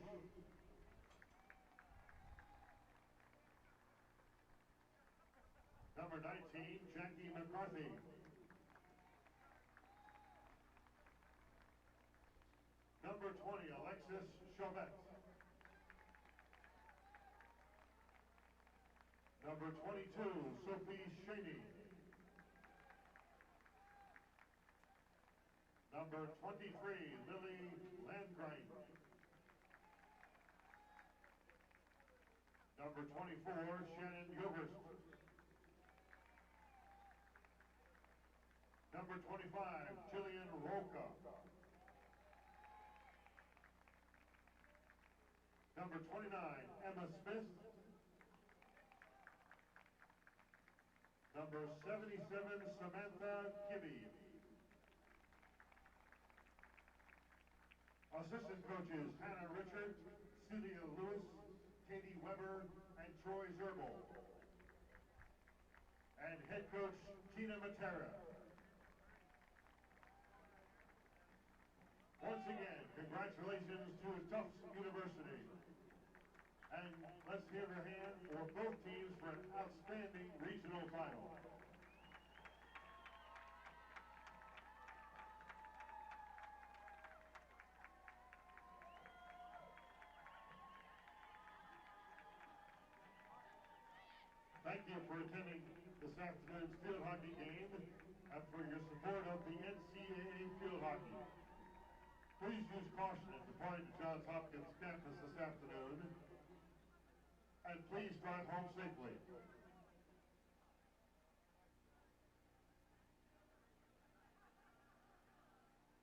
Number 19, Jackie McCarthy. Number 20, Alexis Chauvette. Number 22, Sophie Shaney. Number 23, Lily Landgren. Number 24, Shannon Gilbert. Number 25, Jillian Roca. Number 29, Emma Smith. Number 77, Samantha Gibby. Assistant coaches, Hannah Richard, Celia Lewis, Katie Weber, and Troy Zerbel. And head coach, Tina Matera. Once again, congratulations to Tufts University. And let's give a hand for both teams for an outstanding regional final. Thank you for attending this afternoon's field hockey game and for your support of the NCAA field hockey. Please use caution in departing to Johns Hopkins campus this afternoon, and please drive home safely.